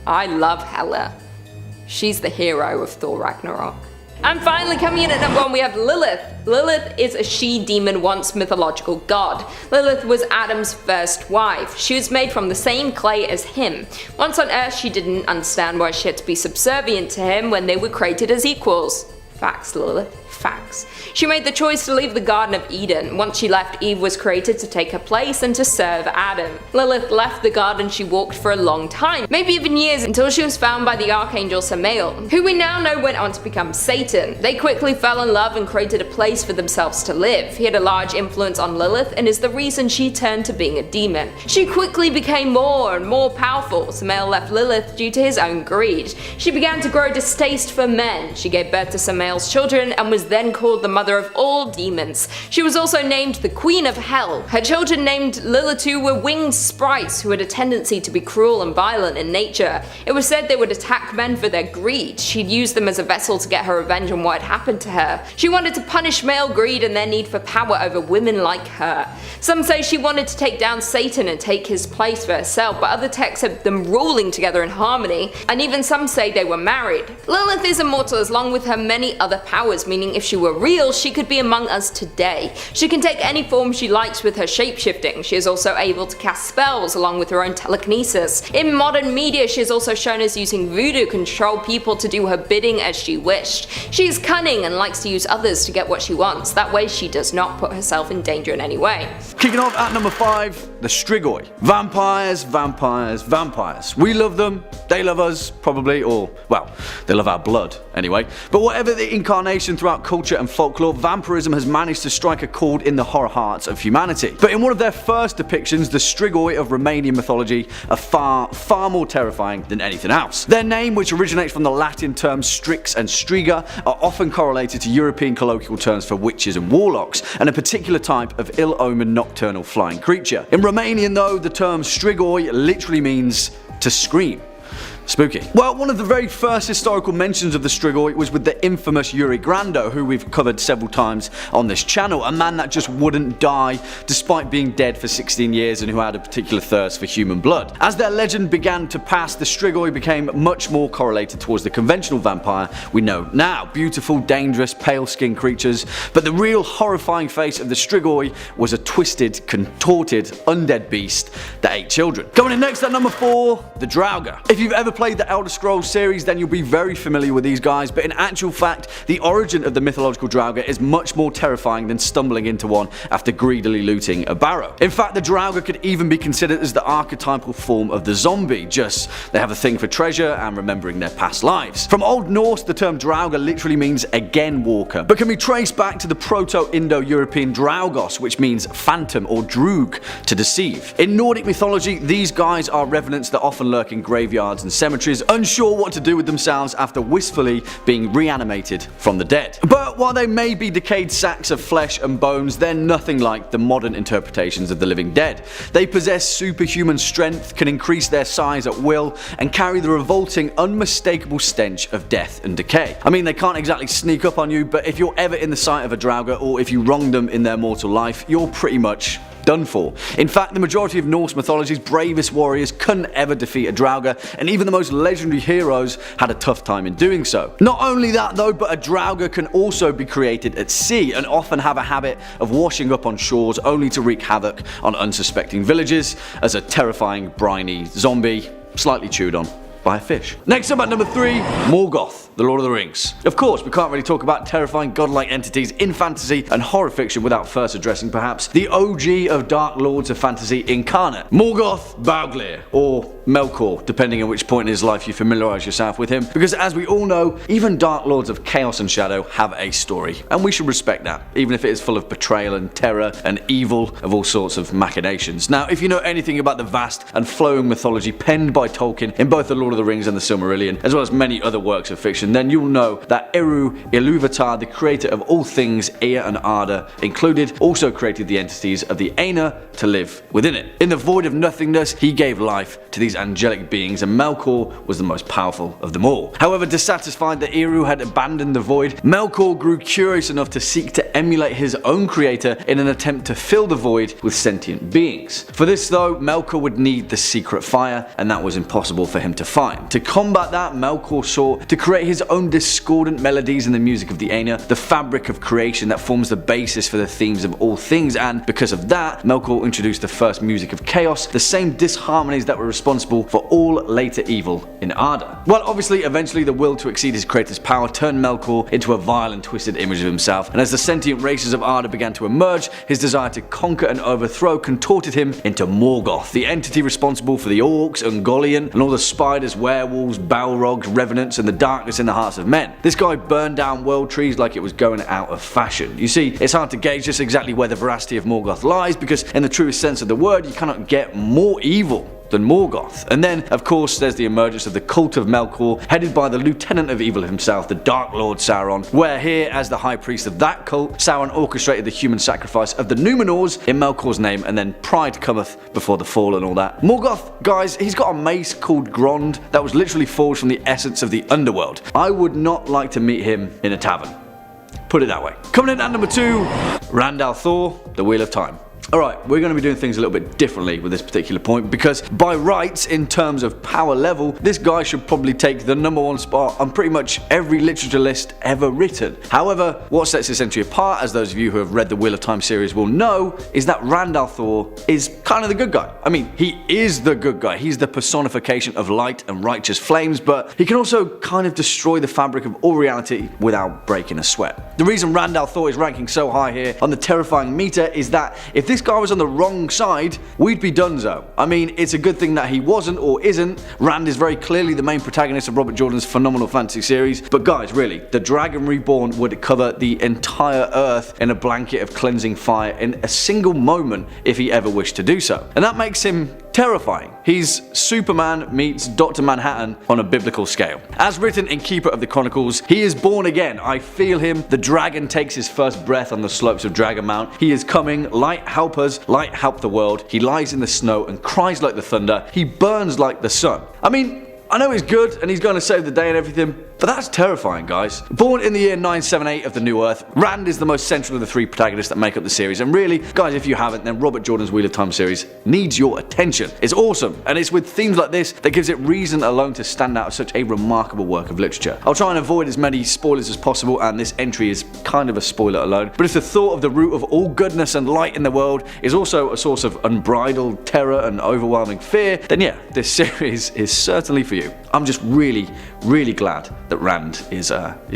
I love Hela. She's the hero of Thor Ragnarok. And finally, coming in at number 1 we have Lilith. Lilith is a she-demon once mythological god. Lilith was Adam's first wife. She was made from the same clay as him. Once on Earth, she didn't understand why she had to be subservient to him when they were created as equals. Facts, Lilith. Facts. She made the choice to leave the Garden of Eden. Once she left, Eve was created to take her place and to serve Adam. Lilith left the garden. She walked for a long time, maybe even years, until she was found by the archangel Samael, who we now know went on to become Satan. They quickly fell in love and created a place for themselves to live. He had a large influence on Lilith and is the reason she turned to being a demon. She quickly became more and more powerful. Samael left Lilith due to his own greed. She began to grow a distaste for men. She gave birth to Samael's children and was then called the mother of all demons. She was also named the Queen of Hell. Her children, named Lilitu, were winged sprites who had a tendency to be cruel and violent in nature. It was said they would attack men for their greed. She'd use them as a vessel to get her revenge on what had happened to her. She wanted to punish male greed and their need for power over women like her. Some say she wanted to take down Satan and take his place for herself, but other texts have them ruling together in harmony, and even some say they were married. Lilith is immortal along with her many other powers, meaning if she were real, she could be among us today. She can take any form she likes with her shapeshifting. She is also able to cast spells along with her own telekinesis. In modern media, she is also shown as using voodoo to control people to do her bidding as she wished. She is cunning and likes to use others to get what she wants. That way she does not put herself in danger in any way. Kicking off at number 5, the Strigoi. Vampires, vampires, vampires. We love them, they love us, probably, or, well, they love our blood, anyway. But whatever the incarnation throughout culture and folklore, vampirism has managed to strike a chord in the horror hearts of humanity. But in one of their first depictions, the Strigoi of Romanian mythology are far, far more terrifying than anything else. Their name, which originates from the Latin terms strix and striga, are often correlated to European colloquial terms for witches and warlocks, and a particular type of ill-omened nocturnal flying creature. In Romanian though, the term Strigoi literally means to scream. Spooky. Well, one of the very first historical mentions of the Strigoi was with the infamous Yuri Grando, who we've covered several times on this channel, a man that just wouldn't die despite being dead for 16 years and who had a particular thirst for human blood. As their legend began to pass, the Strigoi became much more correlated towards the conventional vampire we know now. Beautiful, dangerous, pale-skinned creatures, but the real horrifying face of the Strigoi was a twisted, contorted, undead beast that ate children. Coming in next at number 4, the Draugr. If you've ever played the Elder Scrolls series, then you'll be very familiar with these guys, but in actual fact, the origin of the mythological Draugr is much more terrifying than stumbling into one after greedily looting a barrow. In fact, the Draugr could even be considered as the archetypal form of the zombie, just they have a thing for treasure and remembering their past lives. From Old Norse, the term Draugr literally means again walker, but can be traced back to the Proto-Indo-European Draugos, which means phantom or drug, to deceive. In Nordic mythology, these guys are revenants that often lurk in graveyards and cemeteries, unsure what to do with themselves after wistfully being reanimated from the dead. But while they may be decayed sacks of flesh and bones, they're nothing like the modern interpretations of the living dead. They possess superhuman strength, can increase their size at will, and carry the revolting, unmistakable stench of death and decay. I mean, they can't exactly sneak up on you, but if you're ever in the sight of a Draugr, or if you wrong them in their mortal life, you're pretty much done for. In fact, the majority of Norse mythology's bravest warriors couldn't ever defeat a Draugr, and even the most legendary heroes had a tough time in doing so. Not only that though, but a Draugr can also be created at sea, and often have a habit of washing up on shores only to wreak havoc on unsuspecting villages as a terrifying briny zombie slightly chewed on by a fish. Next up at number 3, Morgoth, the Lord of the Rings. Of course, we can't really talk about terrifying godlike entities in fantasy and horror fiction without first addressing perhaps the OG of Dark Lords of fantasy incarnate, Morgoth Bauglir, or Melkor, depending on which point in his life you familiarise yourself with him, because as we all know, even Dark Lords of Chaos and Shadow have a story, and we should respect that, even if it is full of betrayal and terror and evil of all sorts of machinations. Now, if you know anything about the vast and flowing mythology penned by Tolkien in both The Lord of the Rings and the Silmarillion, as well as many other works of fiction, then you'll know that Eru Ilúvatar, the creator of all things Ea and Arda included, also created the entities of the Aina to live within it. In the void of nothingness, he gave life to these angelic beings, and Melkor was the most powerful of them all. However, dissatisfied that Eru had abandoned the void, Melkor grew curious enough to seek to emulate his own creator in an attempt to fill the void with sentient beings. For this though, Melkor would need the secret fire, and that was impossible for him to find. To combat that, Melkor sought to create his own discordant melodies in the music of the Aina, the fabric of creation that forms the basis for the themes of all things, and because of that, Melkor introduced the first music of chaos, the same disharmonies that were responsible for all later evil in Arda. Well, obviously, eventually the will to exceed his creator's power turned Melkor into a vile and twisted image of himself, and as the sentient races of Arda began to emerge, his desire to conquer and overthrow contorted him into Morgoth, the entity responsible for the orcs, Ungoliant, and all the spiders, werewolves, balrogs, revenants, and the darkness in the hearts of men. This guy burned down world trees like it was going out of fashion. You see, it's hard to gauge just exactly where the veracity of Morgoth lies, because in the truest sense of the word, you cannot get more evil than Morgoth. And then, of course, there's the emergence of the cult of Melkor, headed by the lieutenant of evil himself, the Dark Lord Sauron, where here, as the high priest of that cult, Sauron orchestrated the human sacrifice of the Númenors in Melkor's name, and then pride cometh before the fall and all that. Morgoth, guys, he's got a mace called Grond that was literally forged from the essence of the underworld. I would not like to meet him in a tavern. Put it that way. Coming in at number 2, Randall Thor, the Wheel of Time. Alright, we're going to be doing things a little bit differently with this particular point, because by rights, in terms of power level, this guy should probably take the #1 spot on pretty much every literature list ever written. However, what sets this entry apart, as those of you who have read the Wheel of Time series will know, is that Randall Thor is kind of the good guy. I mean, he is the good guy. He's the personification of light and righteous flames, but he can also kind of destroy the fabric of all reality without breaking a sweat. The reason Randall Thor is ranking so high here on the terrifying meter is that if this guy was on the wrong side, we'd be donezo. I mean, it's a good thing that he wasn't or isn't. Rand is very clearly the main protagonist of Robert Jordan's phenomenal fantasy series, but guys, really, the Dragon Reborn would cover the entire earth in a blanket of cleansing fire in a single moment if he ever wished to do so. And that makes him terrifying. He's Superman meets Dr. Manhattan on a biblical scale. As written in Keeper of the Chronicles, he is born again. I feel him. The dragon takes his first breath on the slopes of Dragon Mount. He is coming. Light help us. Light help the world. He lies in the snow and cries like the thunder. He burns like the sun. I mean, I know he's good and he's going to save the day and everything, But that's terrifying, guys. Born in the year 978 of the New Earth, Rand is the most central of the three protagonists that make up the series, and really, guys, if you haven't, then Robert Jordan's Wheel of Time series needs your attention. It's awesome, and it's with themes like this that gives it reason alone to stand out as such a remarkable work of literature. I'll try and avoid as many spoilers as possible, and this entry is kind of a spoiler alone, but if the thought of the root of all goodness and light in the world is also a source of unbridled terror and overwhelming fear, then yeah, this series is certainly for you. I'm just really glad that Rand is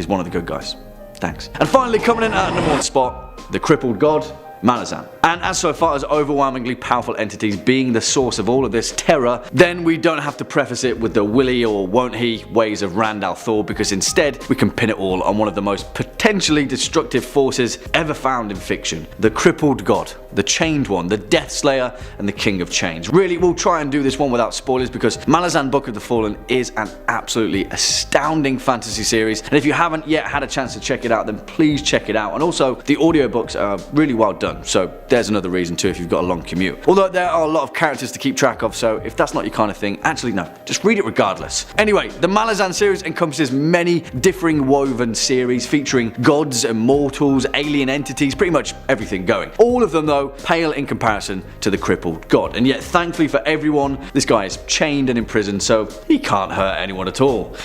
one of the good guys. Thanks. And finally, coming in at number 1 spot, the Crippled God, Malazan. And as so far as overwhelmingly powerful entities being the source of all of this terror, then we don't have to preface it with the will he or won't he ways of Rand al'Thor, because instead we can pin it all on one of the most potentially destructive forces ever found in fiction, the Crippled God, the Chained One, the Death Slayer, and the King of Chains. Really, we'll try and do this one without spoilers, because Malazan Book of the Fallen is an absolutely astounding fantasy series, and if you haven't yet had a chance to check it out, then please check it out. And also, the audiobooks are really well done, so there's another reason too if you've got a long commute. Although there are a lot of characters to keep track of, so if that's not your kind of thing, actually no, just read it regardless. Anyway, the Malazan series encompasses many differing woven series featuring gods, immortals, alien entities, pretty much everything going. All of them though pale in comparison to the Crippled God, and yet thankfully for everyone, this guy is chained and imprisoned, so he can't hurt anyone at all.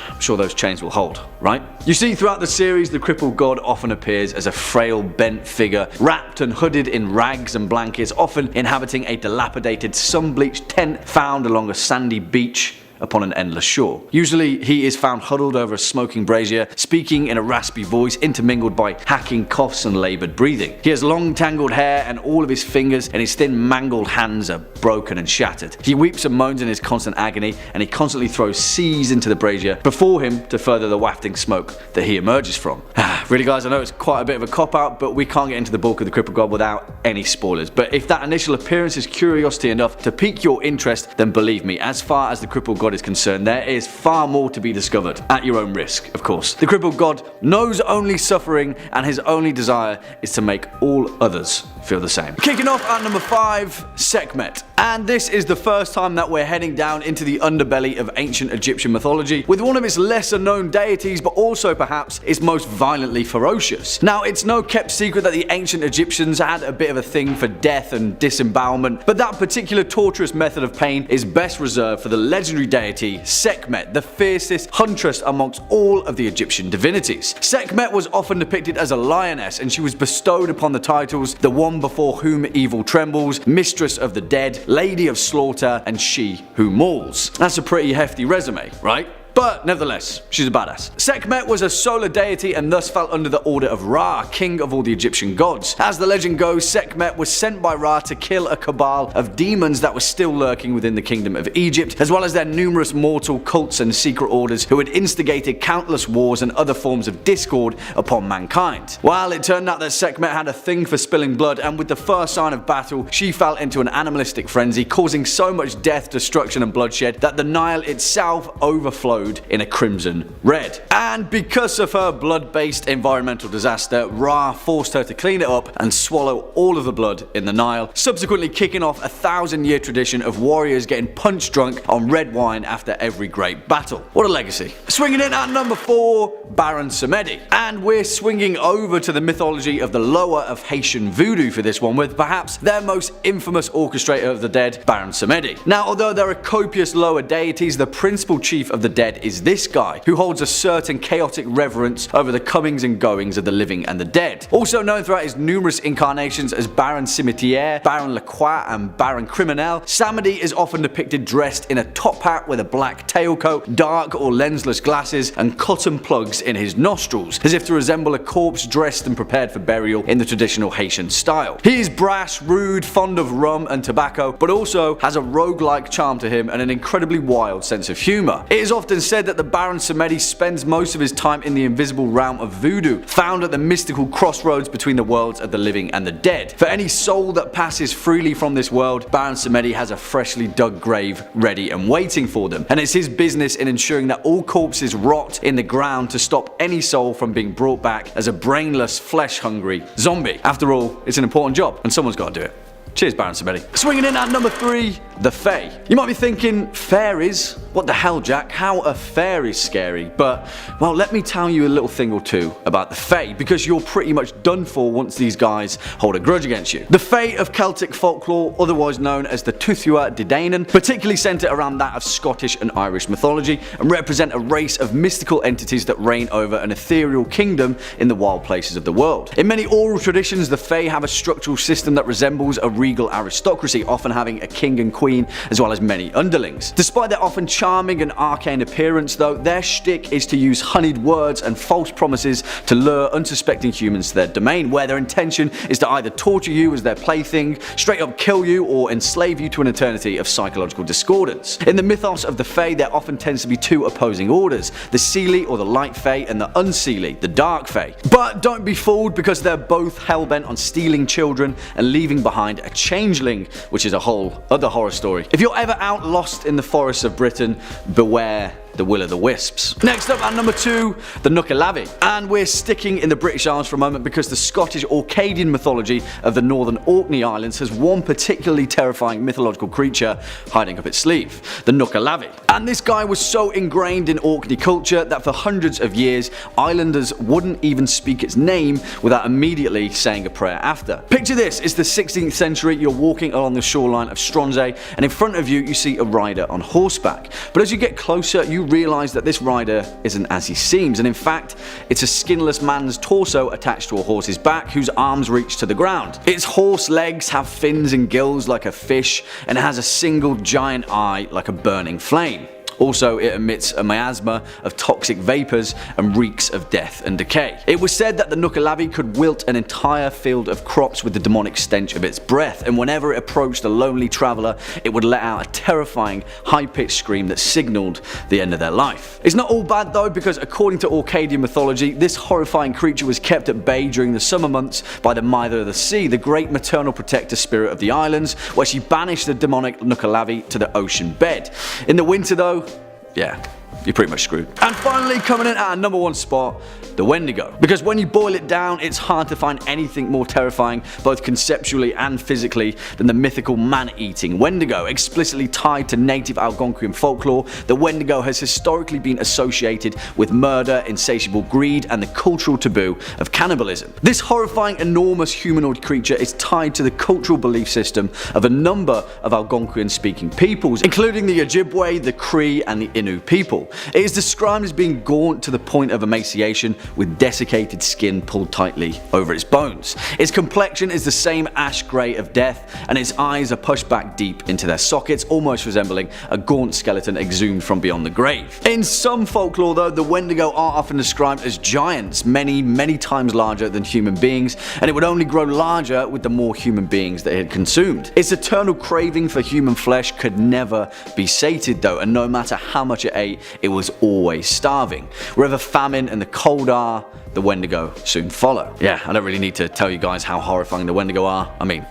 I'm sure those chains will hold, right? You see, throughout the series, the Crippled God often appears as a frail, bent figure, wrapped and hooded in rags and blankets, often inhabiting a dilapidated, sun-bleached tent found along a sandy beach upon an endless shore. Usually he is found huddled over a smoking brazier, speaking in a raspy voice intermingled by hacking coughs and laboured breathing. He has long tangled hair, and all of his fingers and his thin mangled hands are broken and shattered. He weeps and moans in his constant agony, and he constantly throws seas into the brazier before him to further the wafting smoke that he emerges from. Really guys, I know it's quite a bit of a cop-out, but we can't get into the bulk of the Crippled God without any spoilers. But if that initial appearance is curiosity enough to pique your interest, then believe me, as far as the Crippled God is concerned, there is far more to be discovered, at your own risk, of course. The Crippled God knows only suffering, and his only desire is to make all others feel the same. Kicking off at number 5, Sekhmet. And this is the first time that we're heading down into the underbelly of ancient Egyptian mythology, with one of its lesser known deities, but also perhaps its most violently ferocious. Now, it's no kept secret that the ancient Egyptians had a bit of a thing for death and disembowelment, but that particular torturous method of pain is best reserved for the legendary deity Sekhmet, the fiercest huntress amongst all of the Egyptian divinities. Sekhmet was often depicted as a lioness, and she was bestowed upon the titles the one before whom evil trembles, mistress of the dead, lady of slaughter, and she who mauls. That's a pretty hefty resume, right? But nevertheless, she's a badass. Sekhmet was a solar deity and thus fell under the order of Ra, king of all the Egyptian gods. As the legend goes, Sekhmet was sent by Ra to kill a cabal of demons that were still lurking within the kingdom of Egypt, as well as their numerous mortal cults and secret orders who had instigated countless wars and other forms of discord upon mankind. Well, it turned out that Sekhmet had a thing for spilling blood, and with the first sign of battle, she fell into an animalistic frenzy, causing so much death, destruction, and bloodshed that the Nile itself overflowed in a crimson red. And because of her blood-based environmental disaster, Ra forced her to clean it up and swallow all of the blood in the Nile, subsequently kicking off a 1,000-year tradition of warriors getting punch drunk on red wine after every great battle. What a legacy. Swinging in at number 4, Baron Samedi. And we're swinging over to the mythology of the lower of Haitian voodoo for this one, with perhaps their most infamous orchestrator of the dead, Baron Samedi. Now, although there are copious lower deities, the principal chief of the dead is this guy, who holds a certain chaotic reverence over the comings and goings of the living and the dead. Also known throughout his numerous incarnations as Baron Cimetière, Baron Lacroix, and Baron Criminel, Samedi is often depicted dressed in a top hat with a black tailcoat, dark or lensless glasses, and cotton plugs in his nostrils, as if to resemble a corpse dressed and prepared for burial in the traditional Haitian style. He is brash, rude, fond of rum and tobacco, but also has a roguelike charm to him and an incredibly wild sense of humour. It is often said that the Baron Samedi spends most of his time in the invisible realm of voodoo, found at the mystical crossroads between the worlds of the living and the dead. For any soul that passes freely from this world, Baron Samedi has a freshly dug grave ready and waiting for them, and it's his business in ensuring that all corpses rot in the ground to stop any soul from being brought back as a brainless, flesh-hungry zombie. After all, it's an important job, and someone's got to do it. Cheers, Baron Samedi. Swinging in at number 3, the Fae. You might be thinking, fairies? What the hell, Jack? How are fairies scary? But, well, let me tell you a little thing or two about the Fae, because you're pretty much done for once these guys hold a grudge against you. The Fae of Celtic folklore, otherwise known as the Tuathua de Danann, particularly centre around that of Scottish and Irish mythology, and represent a race of mystical entities that reign over an ethereal kingdom in the wild places of the world. In many oral traditions, the Fae have a structural system that resembles a regal aristocracy, often having a king and queen as well as many underlings. Despite their often charming and arcane appearance though, their shtick is to use honeyed words and false promises to lure unsuspecting humans to their domain, where their intention is to either torture you as their plaything, straight up kill you, or enslave you to an eternity of psychological discordance. In the mythos of the Fae, there often tends to be two opposing orders, the Seelie or the Light Fae and the Unseelie, the Dark Fae. But don't be fooled, because they're both hellbent on stealing children and leaving behind a changeling, which is a whole other horror story. If you're ever out lost in the forests of Britain, beware the will-o'-the-wisps. Next up at number 2, the Nukkalavi. And we're sticking in the British Isles for a moment because the Scottish Orcadian mythology of the northern Orkney Islands has one particularly terrifying mythological creature hiding up its sleeve, the Nukkalavi. And this guy was so ingrained in Orkney culture that for hundreds of years, islanders wouldn't even speak its name without immediately saying a prayer after. Picture this, it's the 16th century, you're walking along the shoreline of Stronsay, and in front of you, you see a rider on horseback. But as you get closer, you realise that this rider isn't as he seems, and in fact, it's a skinless man's torso attached to a horse's back whose arms reach to the ground. Its horse legs have fins and gills like a fish, and it has a single giant eye like a burning flame. Also, it emits a miasma of toxic vapours and reeks of death and decay. It was said that the Nukkalavi could wilt an entire field of crops with the demonic stench of its breath, and whenever it approached a lonely traveller, it would let out a terrifying, high-pitched scream that signalled the end of their life. It's not all bad though, because according to Orcadian mythology, this horrifying creature was kept at bay during the summer months by the Mither of the Sea, the great maternal protector spirit of the islands, where she banished the demonic Nukkalavi to the ocean bed. In the winter though, yeah, you're pretty much screwed. And finally, coming in at our number 1 spot, the Wendigo. Because when you boil it down, it's hard to find anything more terrifying, both conceptually and physically, than the mythical man-eating Wendigo. Explicitly tied to native Algonquian folklore, the Wendigo has historically been associated with murder, insatiable greed, and the cultural taboo of cannibalism. This horrifying, enormous humanoid creature is tied to the cultural belief system of a number of Algonquian-speaking peoples, including the Ojibwe, the Cree, and the Innu people. It is described as being gaunt to the point of emaciation, with desiccated skin pulled tightly over its bones. Its complexion is the same ash grey of death, and its eyes are pushed back deep into their sockets, almost resembling a gaunt skeleton exhumed from beyond the grave. In some folklore though, the Wendigo are often described as giants, many times larger than human beings, and it would only grow larger with the more human beings that it had consumed. Its eternal craving for human flesh could never be sated though, and no matter how much it ate, it was always starving. Wherever famine and the cold are, the Wendigo soon follow. Yeah, I don't really need to tell you guys how horrifying the Wendigo are. I mean,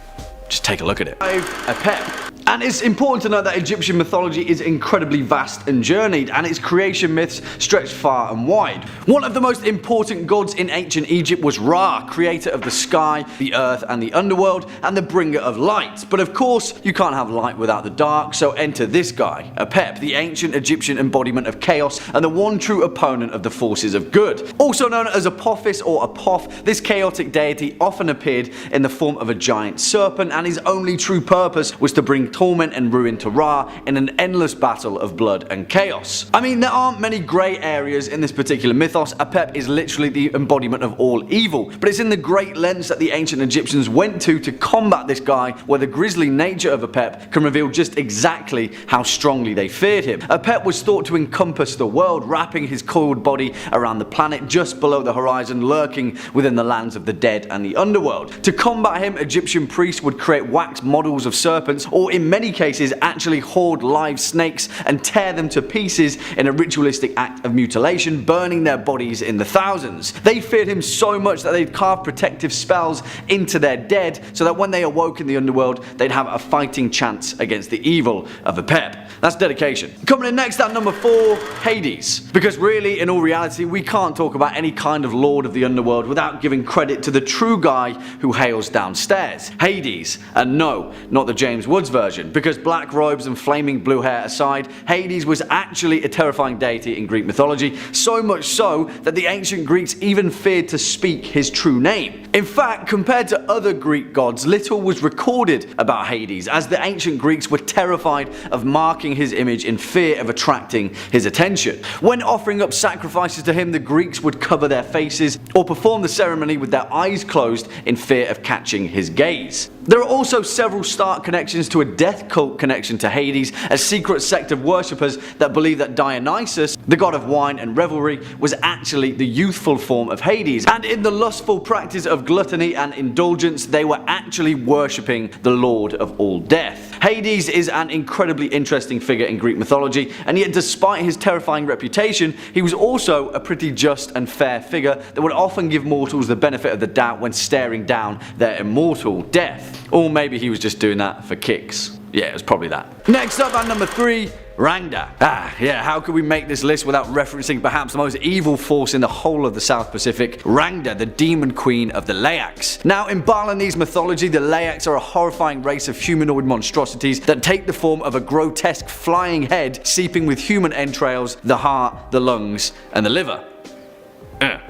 just take a look at it. Apete. And it's important to note that Egyptian mythology is incredibly vast and journeyed, and its creation myths stretch far and wide. One of the most important gods in ancient Egypt was Ra, creator of the sky, the earth, and the underworld, and the bringer of light. But of course, you can't have light without the dark, so enter this guy, Apete, the ancient Egyptian embodiment of chaos and the one true opponent of the forces of good. Also known as Apophis or Apoph, this chaotic deity often appeared in the form of a giant serpent, and his only true purpose was to bring torment and ruin to Ra in an endless battle of blood and chaos. I mean, there aren't many grey areas in this particular mythos. Apep is literally the embodiment of all evil, but it's in the great lengths that the ancient Egyptians went to combat this guy, where the grisly nature of Apep can reveal just exactly how strongly they feared him. Apep was thought to encompass the world, wrapping his coiled body around the planet just below the horizon, lurking within the lands of the dead and the underworld. To combat him, Egyptian priests would create wax models of serpents or in many cases actually hoard live snakes and tear them to pieces in a ritualistic act of mutilation, burning their bodies in the thousands. They feared him so much that they'd carve protective spells into their dead so that when they awoke in the underworld they'd have a fighting chance against the evil of Apete. That's dedication. Coming in next at number 4, Hades. Because really, in all reality, we can't talk about any kind of lord of the underworld without giving credit to the true guy who hails downstairs, Hades. And no, not the James Woods version, because black robes and flaming blue hair aside, Hades was actually a terrifying deity in Greek mythology, so much so that the ancient Greeks even feared to speak his true name. In fact, compared to other Greek gods, little was recorded about Hades, as the ancient Greeks were terrified of marking his image in fear of attracting his attention. When offering up sacrifices to him, the Greeks would cover their faces or perform the ceremony with their eyes closed in fear of catching his gaze. There are also several stark connections to a death cult connection to Hades, a secret sect of worshippers that believe that Dionysus, the god of wine and revelry, was actually the youthful form of Hades, and in the lustful practice of gluttony and indulgence, they were actually worshipping the lord of all death. Hades is an incredibly interesting figure in Greek mythology, and yet despite his terrifying reputation, he was also a pretty just and fair figure that would often give mortals the benefit of the doubt when staring down their immortal death. Or maybe he was just doing that for kicks. Yeah, it was probably that. Next up at number 3, Rangda. How could we make this list without referencing perhaps the most evil force in the whole of the South Pacific, Rangda, the demon queen of the Leyaks. Now, in Balinese mythology, the Leyaks are a horrifying race of humanoid monstrosities that take the form of a grotesque flying head seeping with human entrails, the heart, the lungs, and the liver.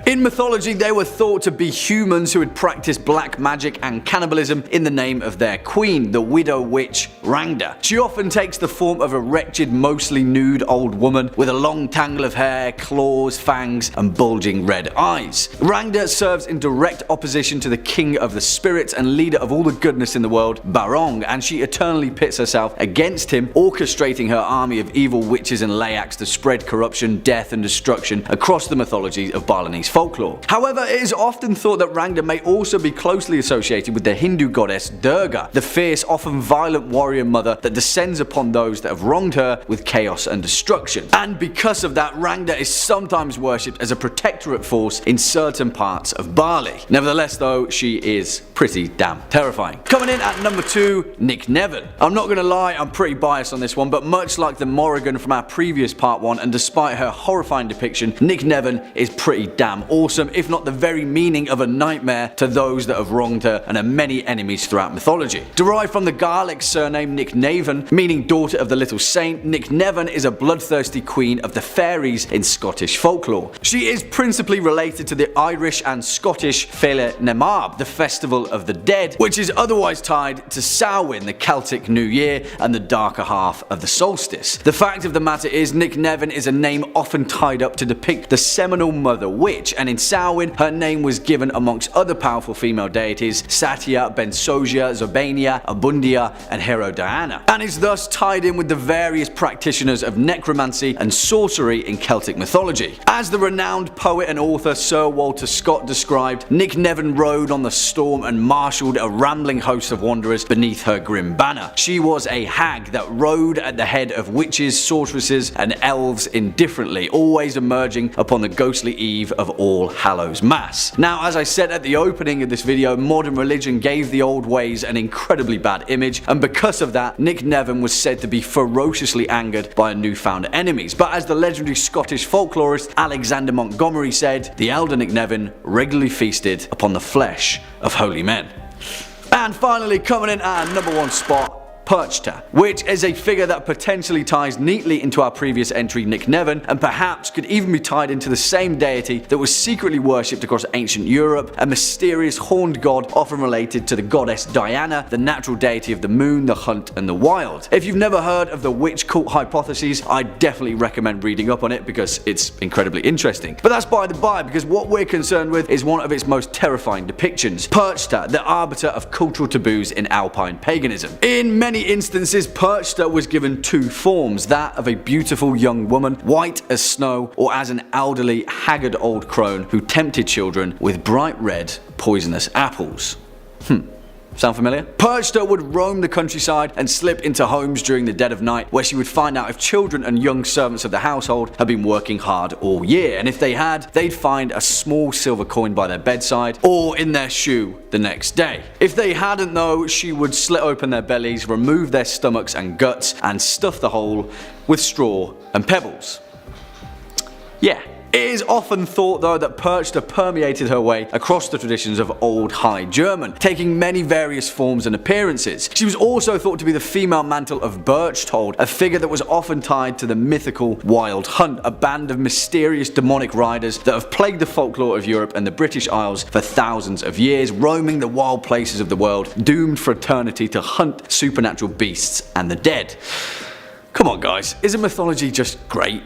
In mythology, they were thought to be humans who had practiced black magic and cannibalism in the name of their queen, the widow witch Rangda. She often takes the form of a wretched, mostly nude old woman with a long tangle of hair, claws, fangs, and bulging red eyes. Rangda serves in direct opposition to the king of the spirits and leader of all the goodness in the world, Barong, and she eternally pits herself against him, orchestrating her army of evil witches and Leyaks to spread corruption, death, and destruction across the mythologies of Balinese folklore. However, it is often thought that Rangda may also be closely associated with the Hindu goddess Durga, the fierce, often violent warrior mother that descends upon those that have wronged her with chaos and destruction. And because of that, Rangda is sometimes worshipped as a protectorate force in certain parts of Bali. Nevertheless though, she is pretty damn terrifying. Coming in at number 2, Nick Nevin. I'm not gonna lie, I'm pretty biased on this one, but much like the Morrigan from our previous part 1, and despite her horrifying depiction, Nick Nevin is pretty damn awesome, if not the very meaning of a nightmare to those that have wronged her and her many enemies throughout mythology. Derived from the Gaelic surname Nick Navan, meaning daughter of the little saint, Nick Nevin is a bloodthirsty queen of the fairies in Scottish folklore. She is principally related to the Irish and Scottish Fele Nemab, the festival of the dead, which is otherwise tied to Samhain, the Celtic New Year, and the darker half of the solstice. The fact of the matter is, Nick Nevin is a name often tied up to depict the seminal mother witch, and in Samhain her name was given amongst other powerful female deities, Satya, Bensosia, Zobania, Abundia, and Herodiana, and is thus tied in with the various practitioners of necromancy and sorcery in Celtic mythology. As the renowned poet and author Sir Walter Scott described, Nick Nevin rode on the storm and marshalled a rambling host of wanderers beneath her grim banner. She was a hag that rode at the head of witches, sorceresses, and elves indifferently, always emerging upon the ghostly eve of All Hallows Mass. Now, as I said at the opening of this video, modern religion gave the old ways an incredibly bad image, and because of that, Nick Nevin was said to be ferociously angered by her newfound enemies. But as the legendary Scottish folklorist Alexander Montgomery said, the elder Nick Nevin regularly feasted upon the flesh of holy men. And finally, coming in at number 1 spot, Perchta, which is a figure that potentially ties neatly into our previous entry Nick Nevin, and perhaps could even be tied into the same deity that was secretly worshipped across ancient Europe, a mysterious horned god often related to the goddess Diana, the natural deity of the moon, the hunt, and the wild. If you've never heard of the witch cult hypotheses, I definitely recommend reading up on it because it's incredibly interesting. But that's by the by, because what we're concerned with is one of its most terrifying depictions, Perchta, the arbiter of cultural taboos in Alpine paganism. In many instances, Perchta was given 2 forms, that of a beautiful young woman, white as snow, or as an elderly, haggard old crone who tempted children with bright red, poisonous apples. Sound familiar? Perchta would roam the countryside and slip into homes during the dead of night, where she would find out if children and young servants of the household had been working hard all year, and if they had, they'd find a small silver coin by their bedside or in their shoe the next day. If they hadn't though, she would slit open their bellies, remove their stomachs and guts, and stuff the hole with straw and pebbles. Yeah. It is often thought though that Perchta permeated her way across the traditions of Old High German, taking many various forms and appearances. She was also thought to be the female mantle of Berchtold, a figure that was often tied to the mythical Wild Hunt, a band of mysterious demonic riders that have plagued the folklore of Europe and the British Isles for thousands of years, roaming the wild places of the world, doomed for eternity to hunt supernatural beasts and the dead. Come on guys, isn't mythology just great?